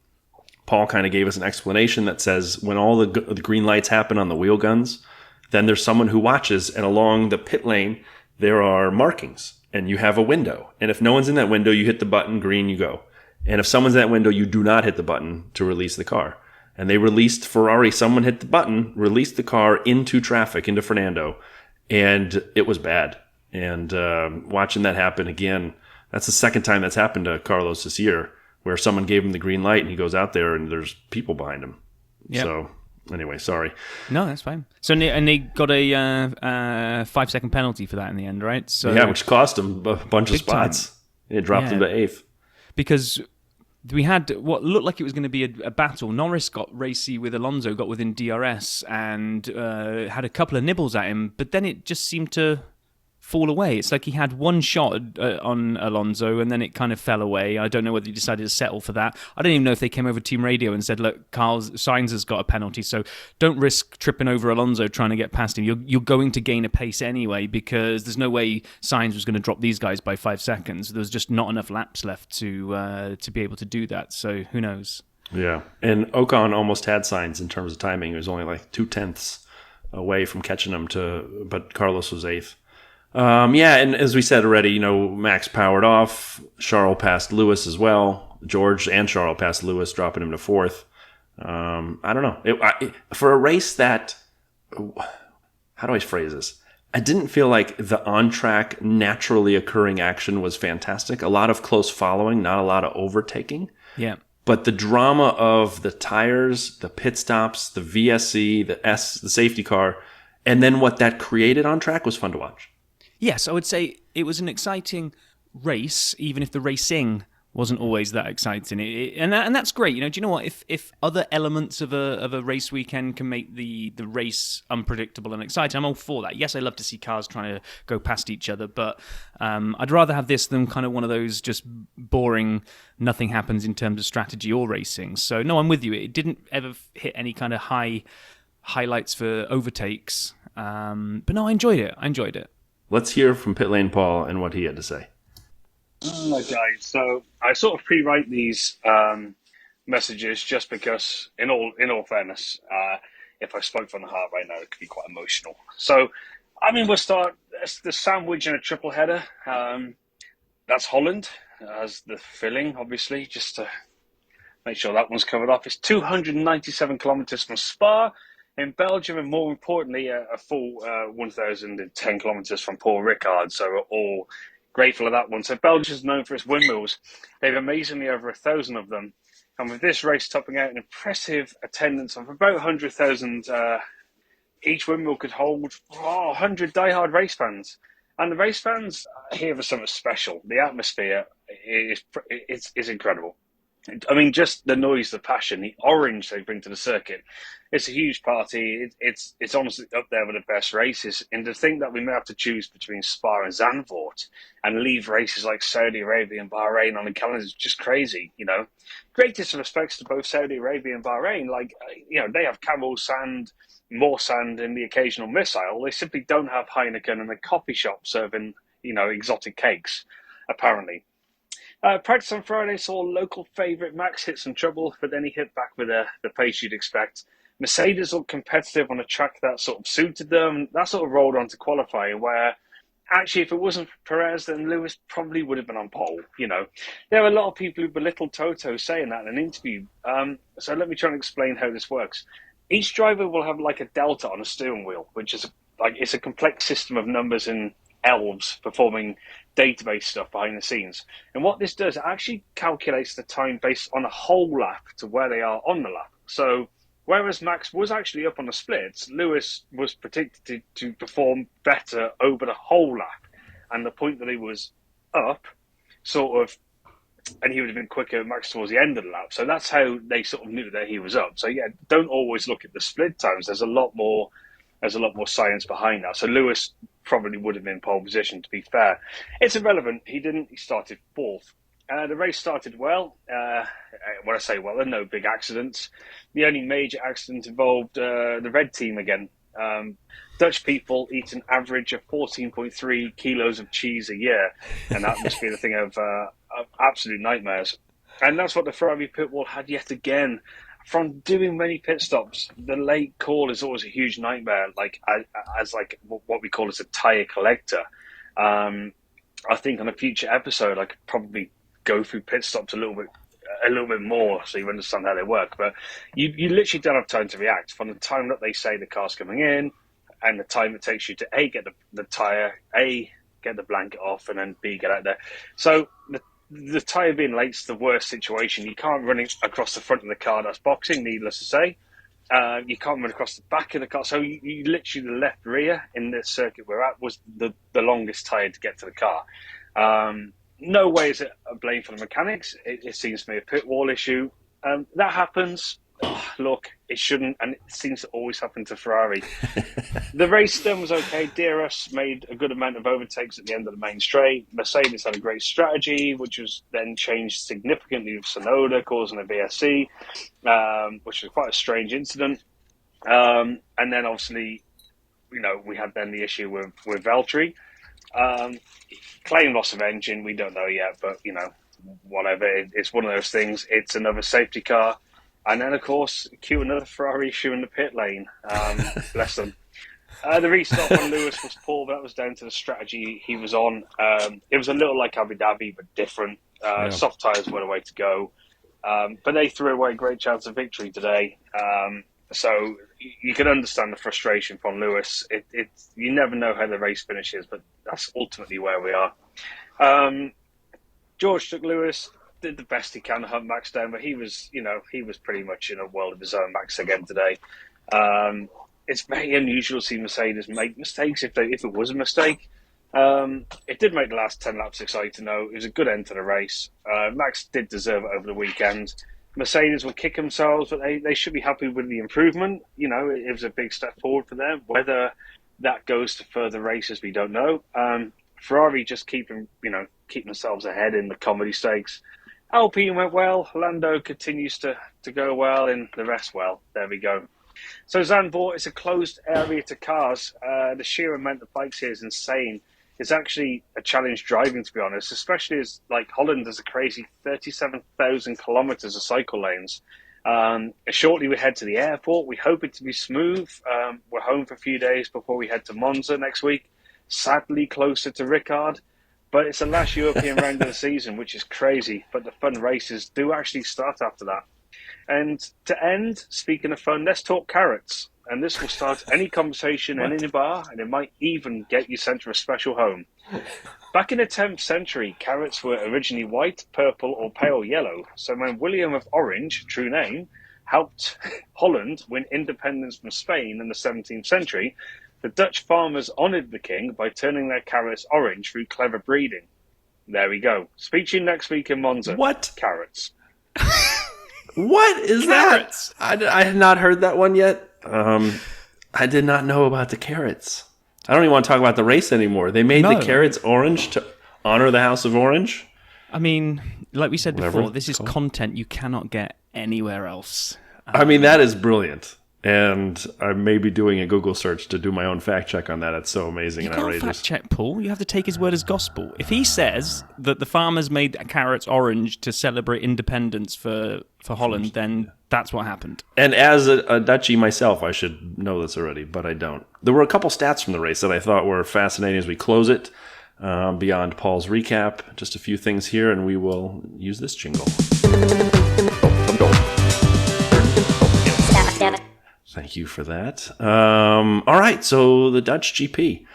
Paul kind of gave us an explanation that says when all the green lights happen on the wheel guns, then there's someone who watches, and along the pit lane, there are markings, and you have a window. And if no one's in that window, you hit the button, green, you go. And if someone's in that window, you do not hit the button to release the car. And they released Ferrari. Someone hit the button, released the car into traffic, into Fernando, and it was bad. And watching that happen again, that's the second time that's happened to Carlos this year, where someone gave him the green light and he goes out there and there's people behind him. Yep. So anyway, sorry. No, that's fine. So and they got a 5-second penalty for that in the end, right? So yeah, which cost him a bunch of spots. It dropped him to 8th. Because we had what looked like it was going to be a battle. Norris got racy with Alonso, got within DRS, and had a couple of nibbles at him. But then it just seemed to fall away. It's like he had one shot on Alonso and then it kind of fell away. I don't know whether he decided to settle for that. I don't even know if they came over team radio and said, look, Sainz has got a penalty, so don't risk tripping over Alonso trying to get past him. You're going to gain a pace anyway, because there's no way Sainz was going to drop these guys by 5 seconds. There was just not enough laps left to be able to do that, so who knows? Yeah, and Ocon almost had Sainz in terms of timing. It was only like 0.2 away from catching him, but Carlos was 8th. Yeah, and as we said already, Max powered off. Charles passed Lewis as well. George and Charles passed Lewis, dropping him to 4th. I don't know. For a race that, how do I phrase this? I didn't feel like the on-track, naturally occurring action was fantastic. A lot of close following, not a lot of overtaking. Yeah. But the drama of the tires, the pit stops, the VSC, the safety car, and then what that created on track was fun to watch. Yes, I would say it was an exciting race, even if the racing wasn't always that exciting. And that's great. Do you know what? If other elements of a race weekend can make the race unpredictable and exciting, I'm all for that. Yes, I love to see cars trying to go past each other, but I'd rather have this than kind of one of those just boring, nothing happens in terms of strategy or racing. So no, I'm with you. It didn't ever hit any kind of highlights for overtakes. But no, I enjoyed it. Let's hear from Pit Lane Paul and what he had to say. Okay, so I sort of pre-write these messages just because, in all fairness, if I spoke from the heart right now, it could be quite emotional. So, we'll start the sandwich in a triple header. That's Holland as the filling, obviously, just to make sure that one's covered off. It's 297 kilometres from Spa in Belgium, and more importantly, a full 1,010 kilometres from Paul Ricard. So we're all grateful of that one. So Belgium's known for its windmills. They've amazingly over 1,000 of them. And with this race topping out an impressive attendance of about 100,000, each windmill could hold 100 diehard race fans. And the race fans here for something special. The atmosphere is incredible. Just the noise, the passion, the orange they bring to the circuit. It's a huge party. It's honestly up there with the best races. And to think that we may have to choose between Spa and Zandvoort and leave races like Saudi Arabia and Bahrain on the calendar is just crazy, Greatest respects to both Saudi Arabia and Bahrain. They have camel sand, more sand in the occasional missile. They simply don't have Heineken and a coffee shop serving, exotic cakes, apparently. Practice on Friday saw local favourite Max hit some trouble, but then he hit back with the pace you'd expect. Mercedes looked competitive on a track that sort of suited them. That sort of rolled on to qualifying, where actually if it wasn't for Perez, then Lewis probably would have been on pole. There are a lot of people who belittle Toto saying that in an interview. So let me try and explain how this works. Each driver will have like a delta on a steering wheel, which is it's a complex system of numbers and elves performing database stuff behind the scenes. And what this does, it actually calculates the time based on a whole lap to where they are on the lap. So whereas Max was actually up on the splits, Lewis was predicted to perform better over the whole lap. And the point that he was up, and he would have been quicker Max towards the end of the lap. So that's how they sort of knew that he was up. So yeah, don't always look at the split times. There's a lot more science behind that. So Lewis probably would have been in pole position, to be fair. It's irrelevant. He didn't. He started 4th. The race started well. When I say well, there are no big accidents. The only major accident involved the red team again. Dutch people eat an average of 14.3 kilos of cheese a year, and that must be the thing of absolute nightmares. And that's what the Ferrari pit wall had yet again. From doing many pit stops, the late call is always a huge nightmare. As what we call as a tire collector. I think on a future episode, I could probably go through pit stops a little bit more, so you understand how they work. But you literally don't have time to react from the time that they say the car's coming in, and the time it takes you to A, get the tire, A, get the blanket off, and then B, get out there. So the tyre being late is the worst situation. You can't run across the front of the car. That's boxing, needless to say. You can't run across the back of the car. So you literally, the left rear in this circuit we're at was the longest tyre to get to the car. No way is it a blame for the mechanics. It seems to be a pit wall issue. That happens. look, it shouldn't, and it seems to always happen to Ferrari. The race then was okay. DRS made a good amount of overtakes at the end of the main straight. Mercedes had a great strategy, which was then changed significantly with Sonoda causing a VSC, which was quite a strange incident. And then obviously, we had then the issue with Valtteri. Claim loss of engine, we don't know yet, but, whatever. It's one of those things. It's another safety car. And then, of course, cue another Ferrari issue in the pit lane. Bless them. The restart on Lewis was poor, but that was down to the strategy he was on. It was a little like Abu Dhabi, but different. Soft tyres were the way to go. But they threw away a great chance of victory today. So you can understand the frustration from Lewis. You never know how the race finishes, but that's ultimately where we are. George took Lewis, did the best he can to hunt Max down, but he was pretty much in a world of his own, Max, again today. It's very unusual to see Mercedes make mistakes if it was a mistake. It did make the last 10 laps exciting, though. It was a good end to the race. Max did deserve it over the weekend. Mercedes will kick themselves, but they should be happy with the improvement. It was a big step forward for them. Whether that goes to further races, we don't know. Ferrari just keep themselves ahead in the comedy stakes. Alpine went well. Lando continues to go well, and the rest well. There we go. So Zandvoort is a closed area to cars. The sheer amount of bikes here is insane. It's actually a challenge driving, to be honest, especially as Holland has a crazy 37,000 kilometers of cycle lanes. Shortly we head to the airport. We hope it to be smooth. We're home for a few days before we head to Monza next week. Sadly closer to Ricard. But it's the last European round of the season, which is crazy. But the fun races do actually start after that. And to end, speaking of fun, let's talk carrots. And this will start any conversation in any bar, and it might even get you sent to a special home. Back in the 10th century, carrots were originally white, purple, or pale yellow. So when William of Orange, true name, helped Holland win independence from Spain in the 17th century, the Dutch farmers honoured the king by turning their carrots orange through clever breeding. There we go. Speak to you next week in Monza. What? Carrots. What is carrots? That? I had not heard that one yet. I did not know about the carrots. I don't even want to talk about the race anymore. They made the carrots orange to honor the House of Orange. I mean, like we said before, this is content you cannot get anywhere else. That is brilliant. And I may be doing a Google search to do my own fact check on that. It's so amazing and outrageous. You can't fact check, Paul. You have to take his word as gospel. If he says that the farmers made carrots orange to celebrate independence for Holland, then that's what happened. And as a Dutchie myself, I should know this already, but I don't. There were a couple stats from the race that I thought were fascinating as we close it. Beyond Paul's recap, just a few things here, and we will use this jingle. Thank you for that. All right, so the Dutch GP.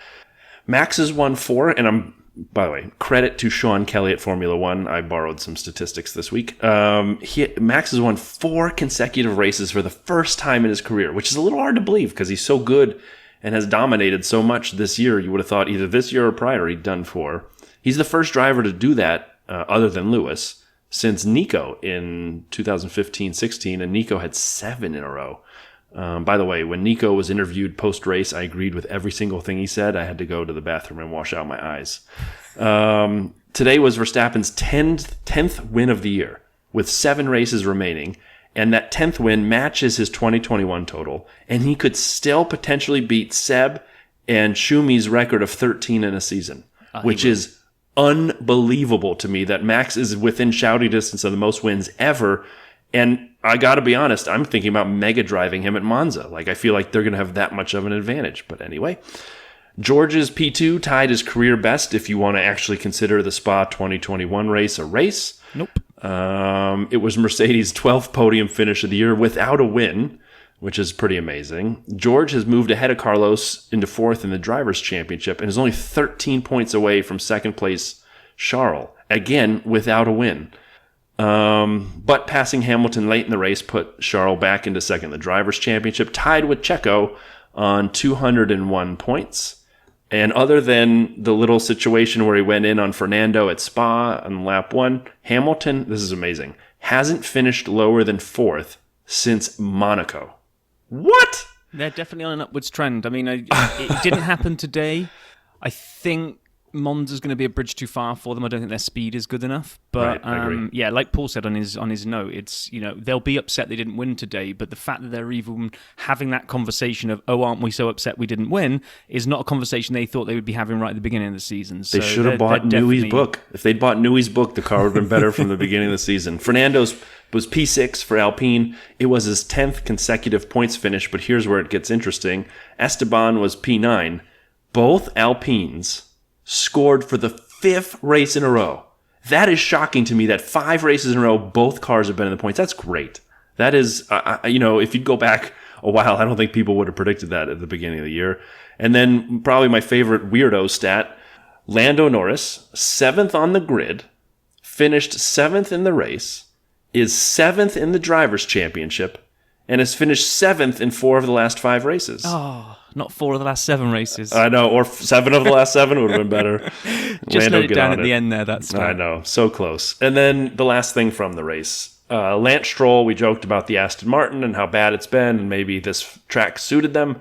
Max has won 4, and by the way, credit to Sean Kelly at Formula One. I borrowed some statistics this week. Max has won 4 consecutive races for the first time in his career, which is a little hard to believe because he's so good and has dominated so much this year. You would have thought either this year or prior he'd done 4. He's the first driver to do that, other than Lewis, since Nico in 2015-16, and Nico had 7 in a row. By the way, when Nico was interviewed post-race, I agreed with every single thing he said. I had to go to the bathroom and wash out my eyes. Today was Verstappen's 10th win of the year, with 7 races remaining, and that 10th win matches his 2021 total, and he could still potentially beat Seb and Schumi's record of 13 in a season, which is unbelievable to me that Max is within shouting distance of the most wins ever. And I got to be honest, I'm thinking about mega driving him at Monza. I feel like they're going to have that much of an advantage. But anyway, George's P2 tied his career best if you want to actually consider the Spa 2021 race a race. Nope. It was Mercedes' 12th podium finish of the year without a win, which is pretty amazing. George has moved ahead of Carlos into 4th in the Drivers' Championship and is only 13 points away from second place Charles, again without a win. But passing Hamilton late in the race put Charles back into second in the Drivers' Championship, tied with Checo on 201 points. And other than the little situation where he went in on Fernando at Spa on lap 1, Hamilton, this is amazing, hasn't finished lower than 4th since Monaco. What? They're definitely on an upwards trend. I mean, it didn't happen today. I think Monza's going to be a bridge too far for them. I don't think their speed is good enough. But right, I agree. Yeah, like Paul said on his note, it's, they'll be upset they didn't win today. But the fact that they're even having that conversation of, oh, aren't we so upset we didn't win, is not a conversation they thought they would be having right at the beginning of the season. So they should have bought Newey's book. If they'd bought Newey's book, the car would have been better from the beginning of the season. Fernando's was P6 for Alpine. It was his 10th consecutive points finish, but here's where it gets interesting. Esteban was P9. Both Alpines scored for the 5th race in a row. That is shocking to me that 5 races in a row, both cars have been in the points. That's great. That is, if you'd go back a while, I don't think people would have predicted that at the beginning of the year. And then probably my favorite weirdo stat, Lando Norris, 7th on the grid, finished 7th in the race, is 7th in the Drivers' Championship, and has finished 7th in 4 of the last 5 races. Oh, not 4 of the last 7 races. I know, or 7 of the last 7 would have been better. Just Lando, let it down at the end there, that's I know, so close. And then the last thing from the race. Lance Stroll, we joked about the Aston Martin and how bad it's been, and maybe this track suited them.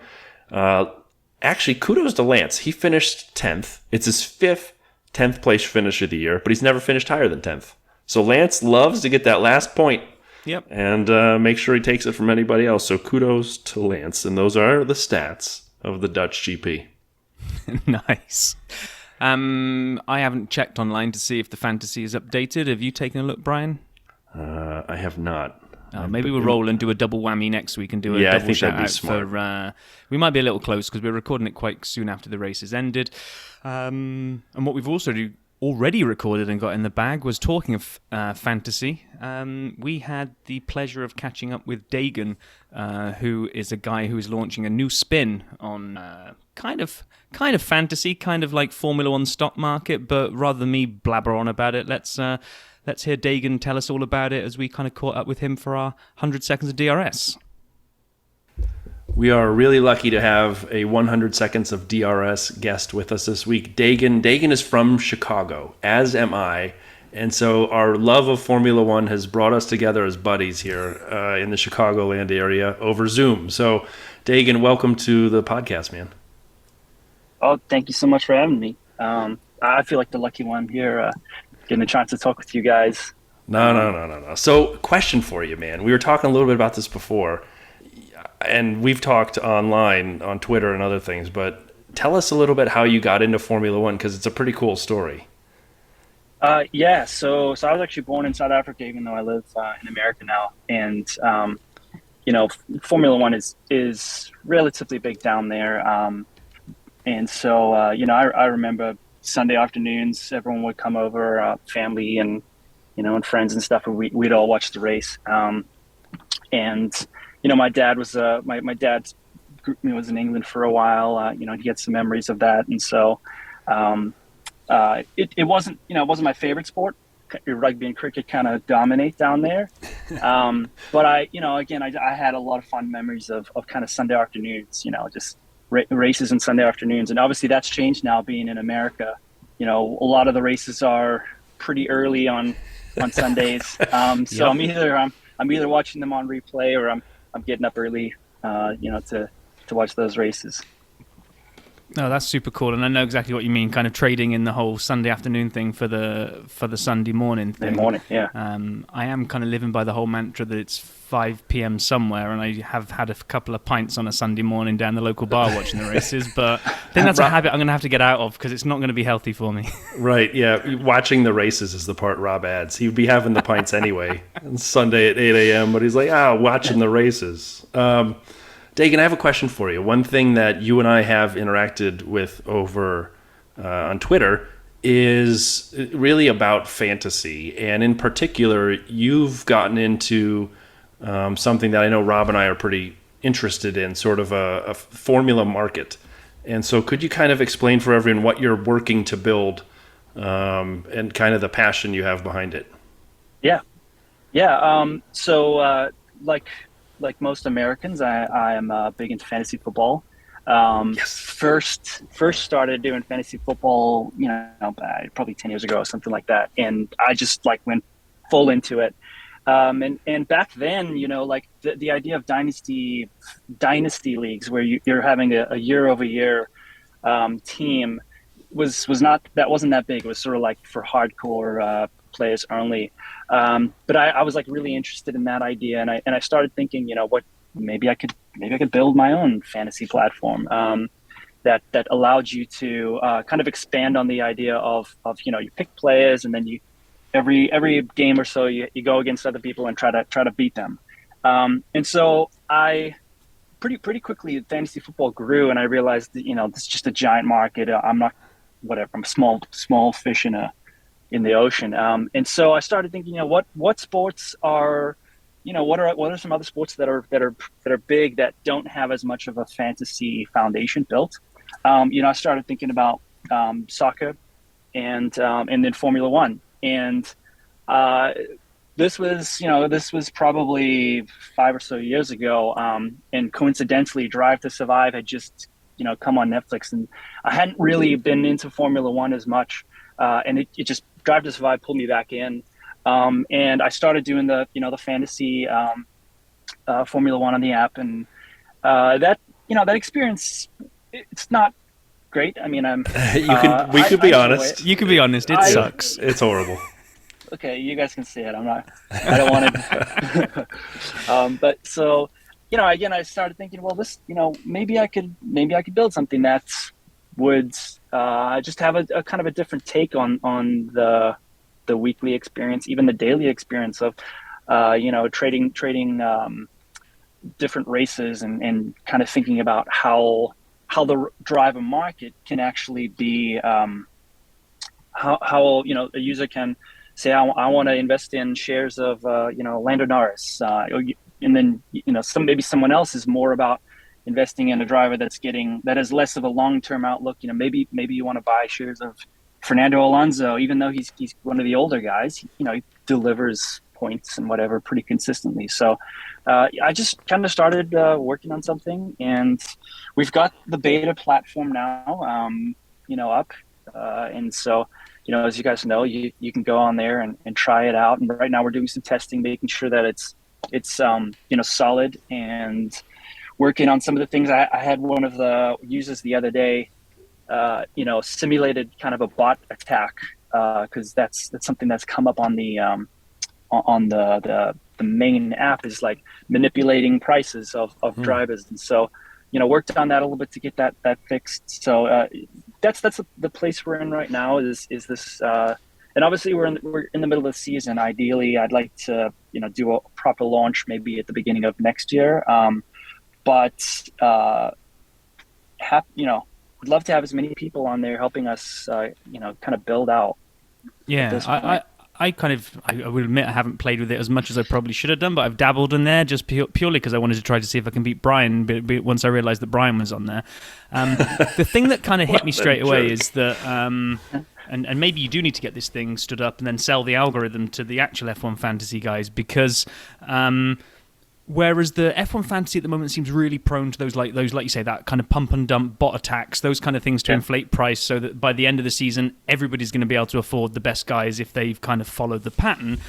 Actually, kudos to Lance. He finished 10th. It's his 5th 10th place finish of the year, but he's never finished higher than 10th. So Lance loves to get that last point. Yep. And make sure he takes it from anybody else. So kudos to Lance. And those are the stats of the Dutch GP. Nice. I haven't checked online to see if the fantasy is updated. Have you taken a look, Brian? I have not. Maybe we'll roll and do a double whammy next week and do a double shout out for. We might be a little close because we're recording it quite soon after the race has ended. And what we've also already recorded and got in the bag was talking of fantasy. We had the pleasure of catching up with Dagan, who is a guy who is launching a new spin on kind of fantasy, kind of like Formula One stock market. But rather than me blabber on about it, let's hear Dagan tell us all about it as we kind of caught up with him for our 100 seconds of DRS. We are really lucky to have a 100 seconds of DRS guest with us this week. Dagan is from Chicago, as am I. And so our love of Formula One has brought us together as buddies here in the Chicagoland area over Zoom. So, Dagan, welcome to the podcast, man. Oh, thank you so much for having me. I feel like the lucky one here, getting a chance to talk with you guys. No. So, question for you, man. We were talking a little bit about this before. And we've talked online on Twitter and other things, but tell us a little bit how you got into Formula One, because it's a pretty cool story. So I was actually born in South Africa, even though I live in America now. And, Formula One is relatively big down there. And so, I remember Sunday afternoons, everyone would come over, family and, and friends and stuff, and we'd all watch the race. My dad was my dad's group was in England for a while. He had some memories of that, and so it wasn't my favorite sport. Rugby and cricket kind of dominate down there, but I had a lot of fun memories of kind of Sunday afternoons. Just races on Sunday afternoons, and obviously that's changed now. Being in America, a lot of the races are pretty early on Sundays. So yep. I'm either watching them on replay or I'm getting up early, to watch those races. No, that's super cool, and I know exactly what you mean. Kind of trading in the whole Sunday afternoon thing for the Sunday morning thing. Yeah. I am kind of living by the whole mantra that it's 5 p.m. somewhere, and I have had a couple of pints on a Sunday morning down the local bar watching the races. But I think that's a habit I'm going to have to get out of because it's not going to be healthy for me. Right? Yeah. Watching the races is the part Rob adds. He'd be having the pints anyway on Sunday at 8 a.m. But he's like, watching the races. Dagan, I have a question for you. One thing that you and I have interacted with over on Twitter is really about fantasy. And in particular, you've gotten into something that I know Rob and I are pretty interested in, sort of a formula market. And so could you kind of explain for everyone what you're working to build and kind of the passion you have behind it? Yeah. Like most Americans, I am big into fantasy football. Yes. First started doing fantasy football, probably 10 years ago or something like that. And I just went full into it. And back then, like the idea of dynasty leagues where you're having a year over year team wasn't that big. It was sort of like for hardcore players only. But I was like really interested in that idea, and I started thinking, what maybe I could build my own fantasy platform that allowed you to kind of expand on the idea of you pick players, and then you every game or so you go against other people and try to beat them. And so I pretty quickly fantasy football grew, and I realized that this is just a giant market. I'm small fish in the ocean. And so I started thinking, what sports are, what are some other sports that are big that don't have as much of a fantasy foundation built. I started thinking about soccer and then Formula One. And this was probably 5 or so years ago. And coincidentally, Drive to Survive had just come on Netflix, and I hadn't really been into Formula One as much. And it just Drive to Survive pulled me back in. And I started doing the fantasy Formula One on the app, and that experience, it's not great. I mean, we could be honest. You can be honest. It sucks. It's horrible. Okay, you guys can see it. I don't want to. But so, again, I started thinking, well, this, maybe I could build something that would just have a kind of a different take on the weekly experience, even the daily experience of, trading different races and kind of thinking about how the driver market can actually be, how a user can say, I want to invest in shares of Lando Norris, and then maybe someone else is more about investing in a driver that has less of a long-term outlook. Maybe you want to buy shares of Fernando Alonso, even though he's one of the older guys. He delivers points and whatever pretty consistently. So I just kind of started working on something, and we've got the beta platform now, up, and so. As you guys know, you can go on there and try it out. And right now we're doing some testing, making sure that it's solid, and working on some of the things. I had one of the users the other day, simulated kind of a bot attack, because that's something that's come up on the main app, is like manipulating prices of drivers. And so, worked on that a little bit to get that fixed. So that's the place we're in right now. Is this? And obviously we're in the middle of the season. Ideally, I'd like to do a proper launch maybe at the beginning of next year. But would love to have as many people on there helping us, kind of build out. Yeah, I will admit I haven't played with it as much as I probably should have done, but I've dabbled in there just purely because I wanted to try to see if I can beat Brian, but once I realised that Brian was on there. The thing that kind of hit me straight away is that, and maybe you do need to get this thing stood up and then sell the algorithm to the actual F1 Fantasy guys, because whereas the F1 Fantasy at the moment seems really prone to those like you say, that kind of pump and dump bot attacks, those kind of things to inflate price, so that by the end of the season everybody's going to be able to afford the best guys if they've kind of followed the pattern.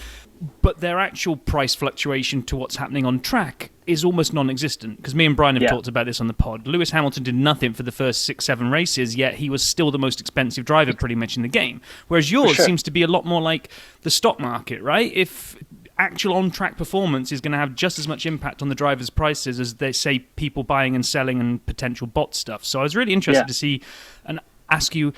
But their actual price fluctuation to what's happening on track is almost non-existent, because me and Brian have talked about this on the pod. Lewis Hamilton did nothing for the first 6-7 races, yet he was still the most expensive driver pretty much in the game. Whereas yours seems to be a lot more like the stock market, right? If actual on-track performance is going to have just as much impact on the drivers' prices as, they say, people buying and selling and potential bot stuff. So I was really interested to see and ask you,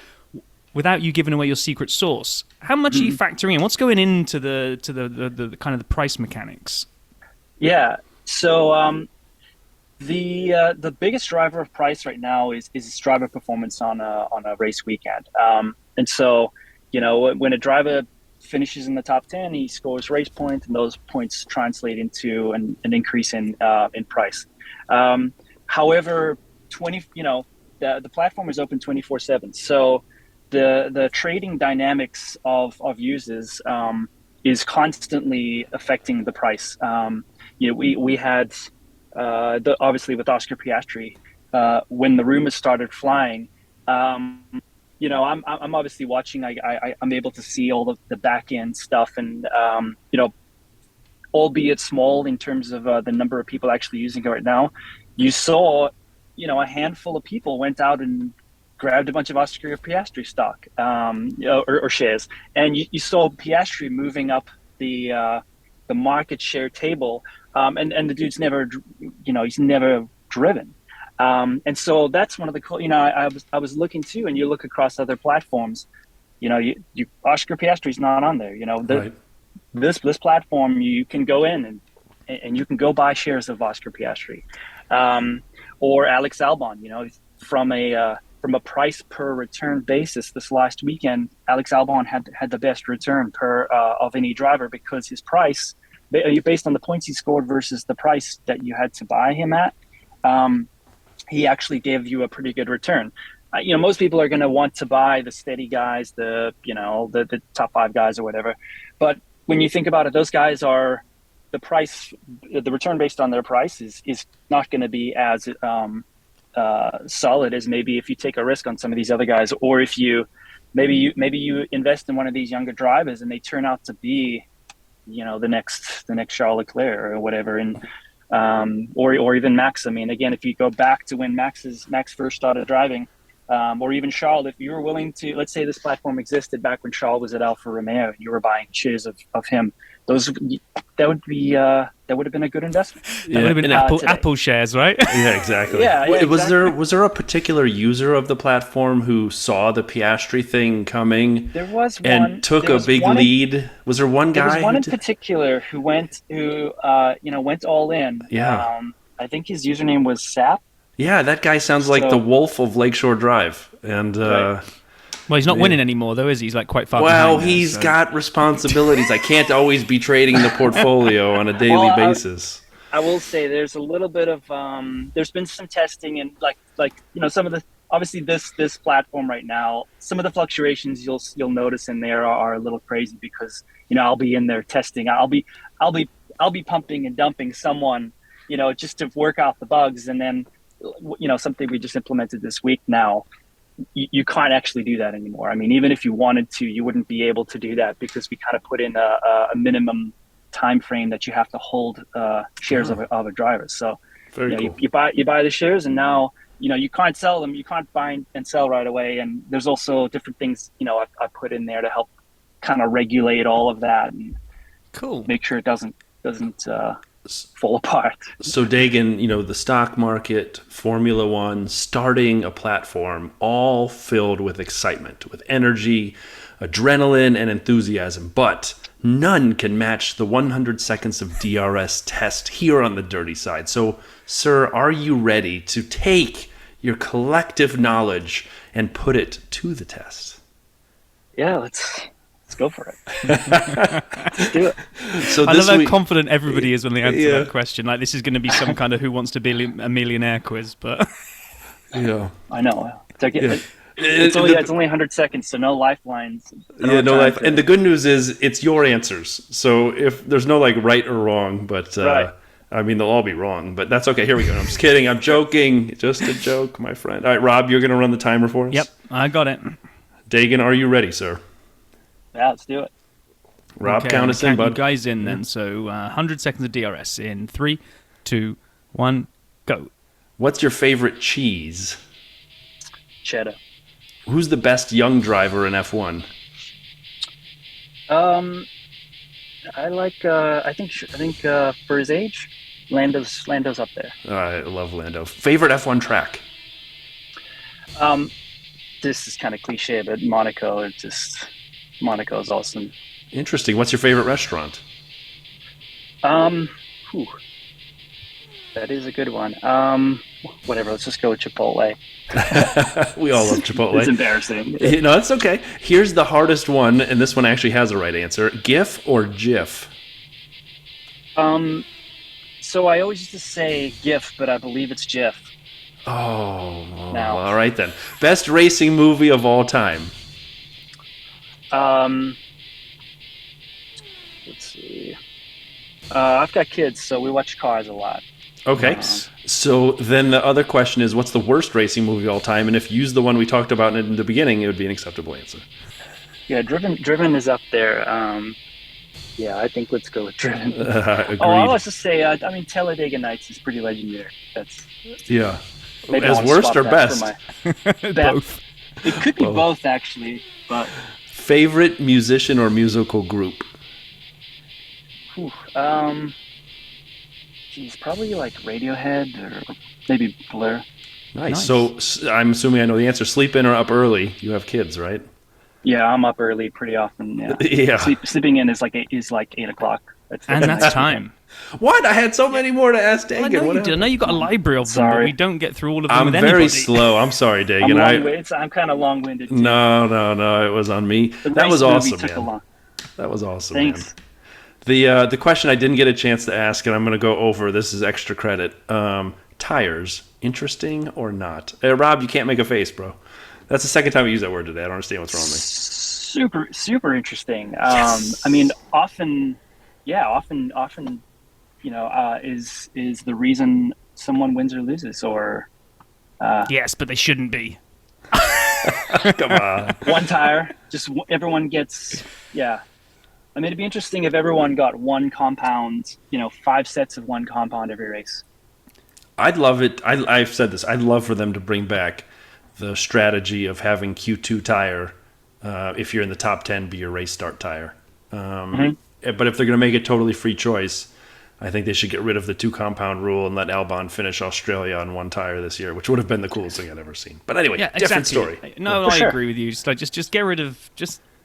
without you giving away your secret sauce, how much are you factoring in? What's going into the kind of the price mechanics? Yeah. So the biggest driver of price right now is driver performance on a race weekend. And so, when a driver finishes in the top 10, he scores race points, and those points translate into an increase in price. However, the platform is open 24/7, so the trading dynamics of users is constantly affecting the price. We had obviously with Oscar Piastri, when the rumors started flying. I'm obviously watching. I'm able to see all the back end stuff, and albeit small in terms of the number of people actually using it right now, you saw, a handful of people went out and grabbed a bunch of Oscar Piastri stock, or shares, and you saw Piastri moving up the market share table, and the dude's never, he's never driven, and so that's one of the cool. I was looking too, and you look across other platforms, Oscar Piastri's not on there. Right. This platform, you can go in and you can go buy shares of Oscar Piastri, or Alex Albon. From a price per return basis, this last weekend, Alex Albon had the best return per of any driver, because his price, based on the points he scored versus the price that you had to buy him at, he actually gave you a pretty good return. Most people are going to want to buy the steady guys, the top 5 guys or whatever. But when you think about it, those guys are the return based on their price is not going to be as solid as maybe if you take a risk on some of these other guys, or if maybe you invest in one of these younger drivers and they turn out to be, the next Charles Leclerc or whatever, and or even Max. I mean, again, if you go back to when Max first started driving, or even Charles, if you were willing to, let's say this platform existed back when Charles was at Alfa Romeo and you were buying shares of him, that would have been a good investment. That would have been Apple shares, right? Yeah, exactly. Yeah, exactly. Was there a particular user of the platform who saw the Piastri thing coming? There was one, and took a big lead. Was there one guy? There was one in particular who went all in. Yeah. I think his username was Sap. Yeah, that guy sounds like the Wolf of Lakeshore Drive, and. Right. Well, he's not winning anymore, though, is he? He's like quite far behind. Well, he's got responsibilities. I can't always be trading the portfolio on a daily basis. I will say there's a little bit of there's been some testing, and like some of the, obviously this platform right now, some of the fluctuations you'll notice in there are a little crazy, because I'll be in there testing. I'll be pumping and dumping someone, just to work out the bugs, and then something we just implemented this week now. You can't actually do that anymore. I mean, even if you wanted to, you wouldn't be able to do that, because we kind of put in a minimum time frame that you have to hold shares of a driver. So cool. you buy the shares, and now you can't sell them. You can't buy and sell right away. And there's also different things I put in there to help kind of regulate all of that and make sure it doesn't fall apart. So Dagan, the stock market, Formula One, starting a platform all filled with excitement, with energy, adrenaline, and enthusiasm, but none can match the 100 seconds of DRS test here on the dirty side. So, sir, are you ready to take your collective knowledge and put it to the test? Yeah, let's go for it. Let's do it. So I love how confident everybody is when they answer that question. Like, this is going to be some kind of Who Wants to Be a Millionaire quiz, but yeah, I know. It's only 100 seconds, so no lifelines. No life. And the good news is it's your answers. So if there's no right or wrong, but right. I mean, they'll all be wrong, but that's okay. Here we go. I'm just kidding. I'm joking. Just a joke, my friend. All right, Rob, you're going to run the timer for us? Yep, I got it. Dagan, are you ready, sir? Yeah, let's do it. Rob, count us in, bud. You guys in then. So 100 seconds of DRS in 3, 2, 1, go. What's your favorite cheese? Cheddar. Who's the best young driver in F1? I think for his age, Lando's up there. I love Lando. Favorite F1 track? This is kind of cliche, but Monaco. Monaco is awesome. Interesting. What's your favorite restaurant? That is a good one. Whatever. Let's just go with Chipotle. We all love Chipotle. It's embarrassing. No, it's okay. Here's the hardest one, and this one actually has a right answer. GIF or GIF? So I always used to say GIF, but I believe it's GIF. Oh, now. All right then. Best racing movie of all time? Let's see. I've got kids, so we watch cars a lot. Okay. So then the other question is, what's the worst racing movie of all time? And if you use the one we talked about in the beginning, it would be an acceptable answer. Yeah, Driven is up there. Yeah, I think let's go with driven. Agreed. Oh, I'll also say, Talladega Nights is pretty legendary. That's yeah. maybe I As wanna worst swap or that best? for Both. It could be both actually, but Favorite musician or musical group? whew, geez, probably like Radiohead or maybe Blur. Nice. So I'm assuming I know the answer. Sleep in or up early? You have kids, right? Yeah, I'm up early pretty often. Yeah, Yeah. Sleeping in is like 8 o'clock. And that's time. What? I had so many more to ask Well, I Dagan. know What you did. I know you got a library of them, but Sorry. we don't get through all of them I'm with very anybody. slow. I'm sorry, Dagan. I'm kind of long-winded. Too. No. It was on me. That was awesome, man. That was awesome, Thanks. man. The question I didn't get a chance to ask, and I'm going to go over. This is extra credit. Tires, interesting or not? Rob, you can't make a face, bro. That's the second time you used that word today. I don't understand what's wrong with me. Super interesting. Yes. I mean, often, is the reason someone wins or loses, or Yes, but they shouldn't be. Come on. one tire. Just everyone gets. Yeah. I mean, it'd be interesting if everyone got one compound. 5 sets of one compound every race. I'd love it. I've said this. I'd love for them to bring back the strategy of having Q2 tire, if you're in the top 10, be your race start tire. But if they're going to make it totally free choice, I think they should get rid of the 2 compound rule and let Albon finish Australia on 1 tire this year, which would have been the coolest thing I'd ever seen. But anyway, different story. No, I agree with you. Just get rid of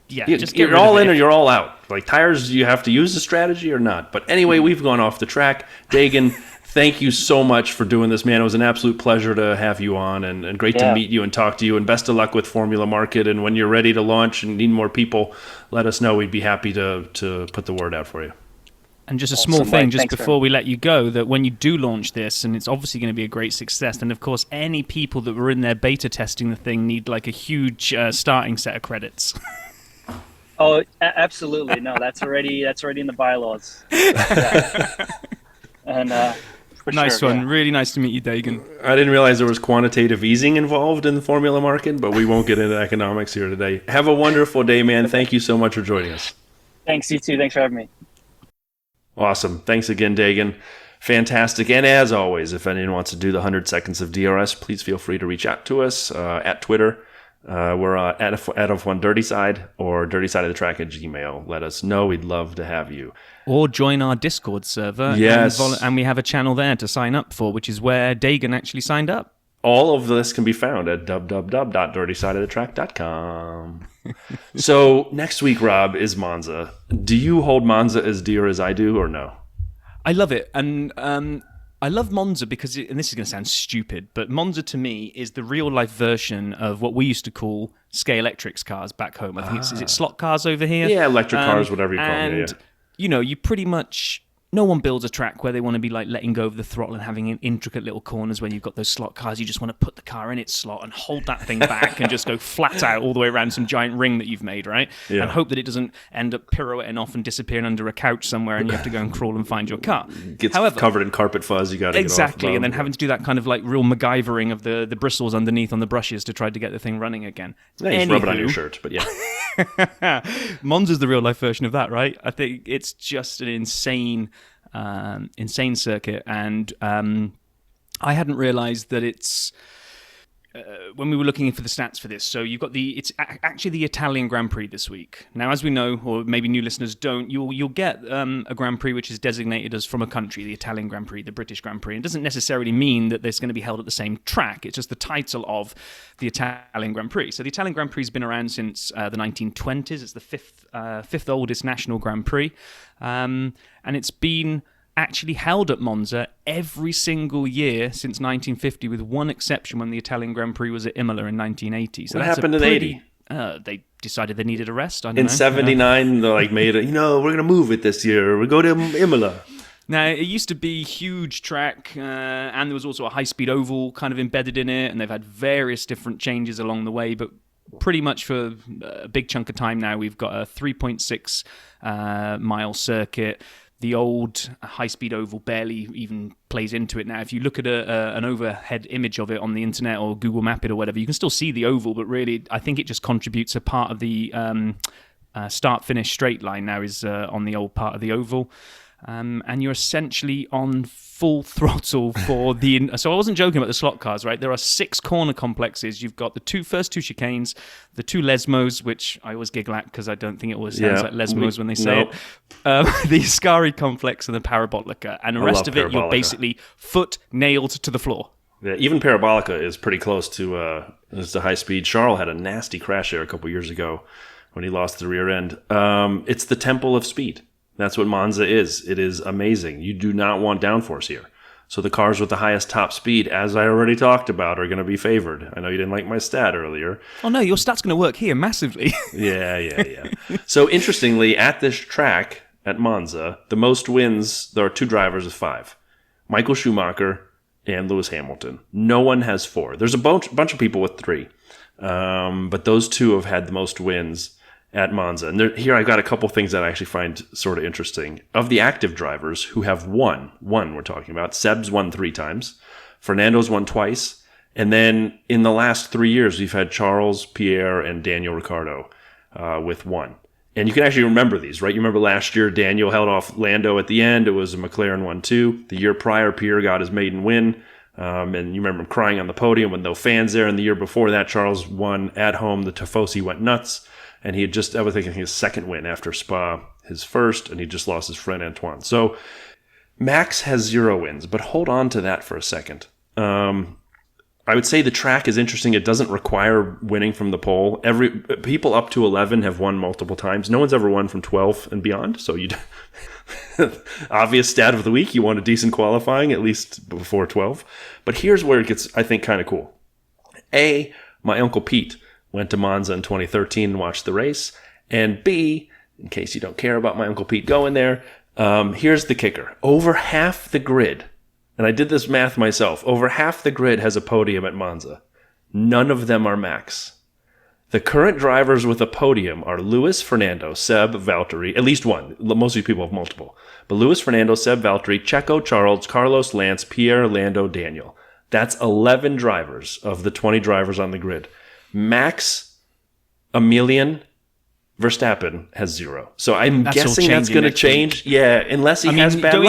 You're all in or you're all out. Like tires, you have to use the strategy or not. But anyway, we've gone off the track. Dagan, thank you so much for doing this, man. It was an absolute pleasure to have you on and great to meet you and talk to you. And best of luck with Formula Market. And when you're ready to launch and need more people, let us know. We'd be happy to put the word out for you. And just a small thing, just before we let you go, that when you do launch this, and it's obviously going to be a great success, and of course, any people that were in there beta testing the thing need like a huge starting set of credits. Oh, absolutely. No, that's already in the bylaws. Yeah. And nice one. Really nice to meet you, Dagan. I didn't realize there was quantitative easing involved in the Formula Market, but we won't get into economics here today. Have a wonderful day, man. Thank you so much for joining us. Thanks, you too. Thanks for having me. Awesome. Thanks again, Dagan. Fantastic. And as always, if anyone wants to do the 100 seconds of DRS, please feel free to reach out to us at Twitter. We're at F1 Dirty Side or Dirty Side of the Track at Gmail. Let us know. We'd love to have you. Or join our Discord server. Yes. And we have a channel there to sign up for, which is where Dagan actually signed up. All of this can be found at www.dirtysideofthetrack.com. So next week, Rob, is Monza. Do you hold Monza as dear as I do or no? I love it. And I love Monza because, and this is going to sound stupid, but Monza to me is the real life version of what we used to call Scalextrics cars back home. I think is it slot cars over here? Yeah, electric cars, whatever you call them. And, you pretty much... No one builds a track where they want to be like letting go of the throttle and having intricate little corners when you've got those slot cars. You just want to put the car in its slot and hold that thing back and just go flat out all the way around some giant ring that you've made, right? Yeah. And hope that it doesn't end up pirouetting off and disappearing under a couch somewhere and you have to go and crawl and find your car. Gets covered in carpet fuzz. You got to exactly, and then having to do that kind of like real MacGyvering of the bristles underneath on the brushes to try to get the thing running again. Yeah, you rub it on your shirt, but yeah. Monza's the real life version of that, right? I think it's just an insane circuit, and I hadn't realized that it's when we were looking for the stats for this. So you've got it's actually the Italian Grand Prix this week. Now, as we know, or maybe new listeners don't, you'll get a Grand Prix which is designated as from a country, the Italian Grand Prix, the British Grand Prix. It doesn't necessarily mean that it's going to be held at the same track. It's just the title of the Italian Grand Prix. So the Italian Grand Prix has been around since the 1920s. It's the fifth oldest national Grand Prix, and it's been actually held at Monza every single year since 1950, with one exception when the Italian Grand Prix was at Imola in 1980. So what happened in 80? They decided they needed a rest. I don't know. In 79, they made it, we're going to move it this year. We go to Imola. Now, it used to be a huge track, and there was also a high-speed oval kind of embedded in it, and they've had various different changes along the way, but pretty much for a big chunk of time now, we've got a 3.6 mile circuit. The old high-speed oval barely even plays into it now. If you look at an overhead image of it on the internet or Google Map it or whatever, you can still see the oval, but really, I think it just contributes a part of the start-finish straight line now is on the old part of the oval. And you're essentially on full throttle for the... So I wasn't joking about the slot cars, right? There are 6 corner complexes. You've got the first two chicanes, the 2 Lesmos, which I always giggle at because I don't think it always sounds like Lesmos when they say it. The Ascari complex and the Parabolica. And the rest of it, you're basically foot nailed to the floor. Yeah, even Parabolica is pretty close to high speed. Charles had a nasty crash there a couple years ago when he lost the rear end. It's the temple of speed. That's what Monza is. It is amazing. You do not want downforce here. So the cars with the highest top speed, as I already talked about, are going to be favored. I know you didn't like my stat earlier. Oh, no, your stat's going to work here massively. Yeah. So interestingly, at this track, at Monza, the most wins, there are 2 drivers with 5. Michael Schumacher and Lewis Hamilton. No one has 4. There's a bunch of people with 3. But those 2 have had the most wins at Monza. And here I got a couple things that I actually find sort of interesting. Of the active drivers who have won we're talking about, Seb's won 3 times, Fernando's won twice, and then in the last 3 years we've had Charles, Pierre, and Daniel Ricciardo with 1. And you can actually remember these, right? You remember last year Daniel held off Lando at the end. It was a McLaren 1-2. The year prior, Pierre got his maiden win. And you remember him crying on the podium with no fans there. And the year before that, Charles won at home. The Tifosi went nuts. And he had just, I was thinking, his second win after Spa, his first, and he just lost his friend Antoine. So Max has 0 wins, but hold on to that for a second. I would say the track is interesting. It doesn't require winning from the pole. People up to 11 have won multiple times. No one's ever won from 12 and beyond. So obvious stat of the week, you want a decent qualifying, at least before 12. But here's where it gets, I think, kind of cool. My Uncle Pete went to Monza in 2013 and watched the race. And B, in case you don't care about my Uncle Pete going there, here's the kicker. Over half the grid, and I did this math myself, over half the grid has a podium at Monza. None of them are Max. The current drivers with a podium are Lewis, Fernando, Seb, Valtteri, at least one. Most of these people have multiple. But Lewis, Fernando, Seb, Valtteri, Checo, Charles, Carlos, Lance, Pierre, Lando, Daniel. That's 11 drivers of the 20 drivers on the grid. Max Emilian Verstappen has 0. So I'm guessing that's going to change. Yeah, unless he has bad luck.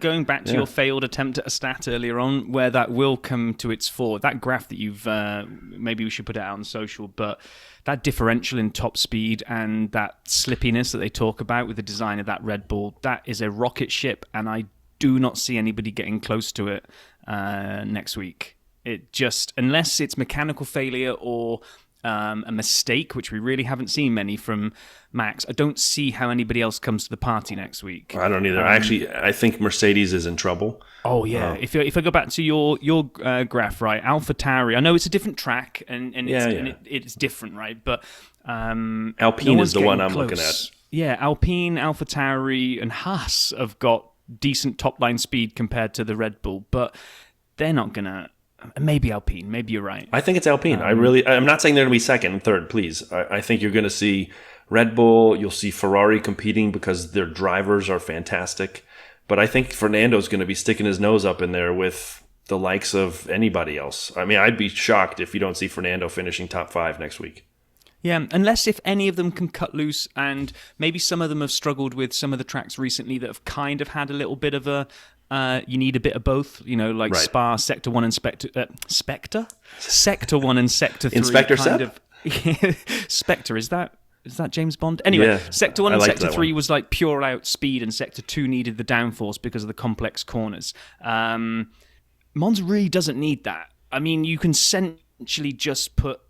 Going back to your failed attempt at a stat earlier on, where that will come to its fore. That graph that you've maybe we should put it out on social, but that differential in top speed and that slippiness that they talk about with the design of that Red Bull, that is a rocket ship, and I do not see anybody getting close to it next week. It just, unless it's mechanical failure or a mistake, which we really haven't seen many from Max, I don't see how anybody else comes to the party next week. I don't either. I think Mercedes is in trouble. Oh, yeah. If I go back to your graph, right, AlphaTauri, I know it's a different track and it's different, right? But Alpine is the one I'm looking at. Yeah, Alpine, AlphaTauri, and Haas have got decent top-line speed compared to the Red Bull, but they're not going to... Maybe Alpine. Maybe you're right. I think it's Alpine. I'm not saying they're going to be second and third, please. I think you're going to see Red Bull. You'll see Ferrari competing because their drivers are fantastic. But I think Fernando's going to be sticking his nose up in there with the likes of anybody else. I mean, I'd be shocked if you don't see Fernando finishing top 5 next week. Yeah, unless if any of them can cut loose, and maybe some of them have struggled with some of the tracks recently that have kind of had a little bit of a... you need a bit of both, like right. Spa, Sector 1 and Spectre? Sector 1 and Sector 3. Inspector Sep? Spectre, is that James Bond? Anyway, yeah, Sector 1 and Sector 3 was like pure out speed, and Sector 2 needed the downforce because of the complex corners. Monza really doesn't need that. I mean, you can essentially just put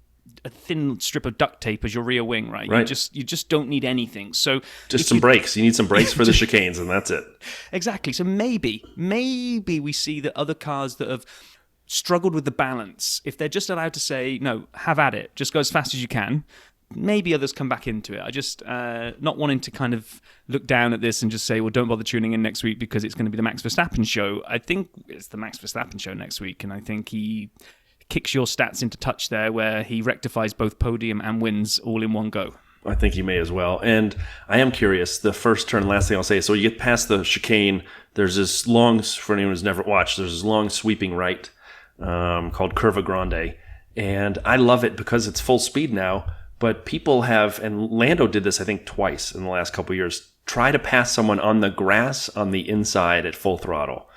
a thin strip of duct tape as your rear wing, right? You just don't need anything. So just some brakes. You need some brakes for the chicanes, and that's it. Exactly. So maybe we see that other cars that have struggled with the balance, if they're just allowed to say, no, have at it, just go as fast as you can, maybe others come back into it. I just not wanting to kind of look down at this and just say, well, don't bother tuning in next week because it's going to be the Max Verstappen show. I think it's the Max Verstappen show next week, and I think he kicks your stats into touch there where he rectifies both podium and wins all in one go. I think he may as well. And I am curious, the first turn, last thing I'll say, so you get past the chicane, there's this long, for anyone who's never watched, there's this long sweeping right called Curva Grande. And I love it because it's full speed now, But people have, and Lando did this, I think, twice in the last couple of years, try to pass someone on the grass on the inside at full throttle.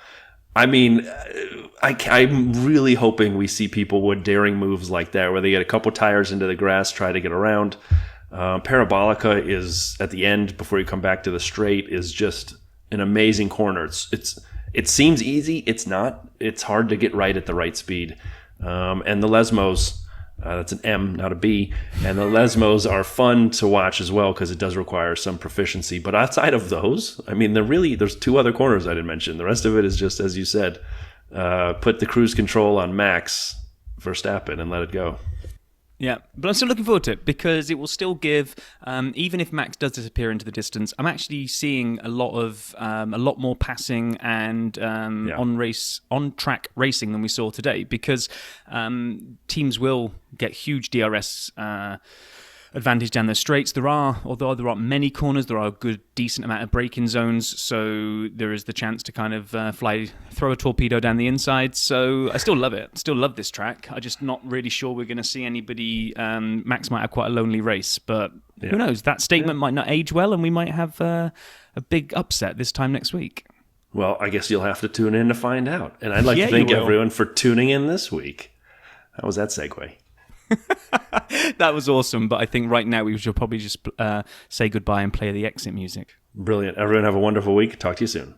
I mean, I'm really hoping we see people with daring moves like that, where they get a couple tires into the grass, try to get around. Parabolica is at the end before you come back to the straight is just an amazing corner. It seems easy. It's not. It's hard to get right at the right speed. And the Lesmos, that's an M, not a B. And the Lesmos are fun to watch as well because it does require some proficiency. But outside of those, I mean, there's 2 other corners I didn't mention. The rest of it is just, as you said, put the cruise control on Max Verstappen and let it go. Yeah, but I'm still looking forward to it because it will still give, even if Max does disappear into the distance, I'm actually seeing a lot more passing and on-track racing than we saw today because teams will get huge DRS advantage down the straights. Although there aren't many corners, there are a good, decent amount of braking zones, so there is the chance to kind of throw a torpedo down the inside. So I still love it. Still love this track. I'm just not really sure we're going to see anybody. Max might have quite a lonely race, but who knows? That statement might not age well, and we might have a big upset this time next week. Well, I guess you'll have to tune in to find out. And I'd like to thank everyone for tuning in this week. How was that segue? That was awesome, but I think right now we should probably just say goodbye and play the exit music. Brilliant. Everyone have a wonderful week. Talk to you soon.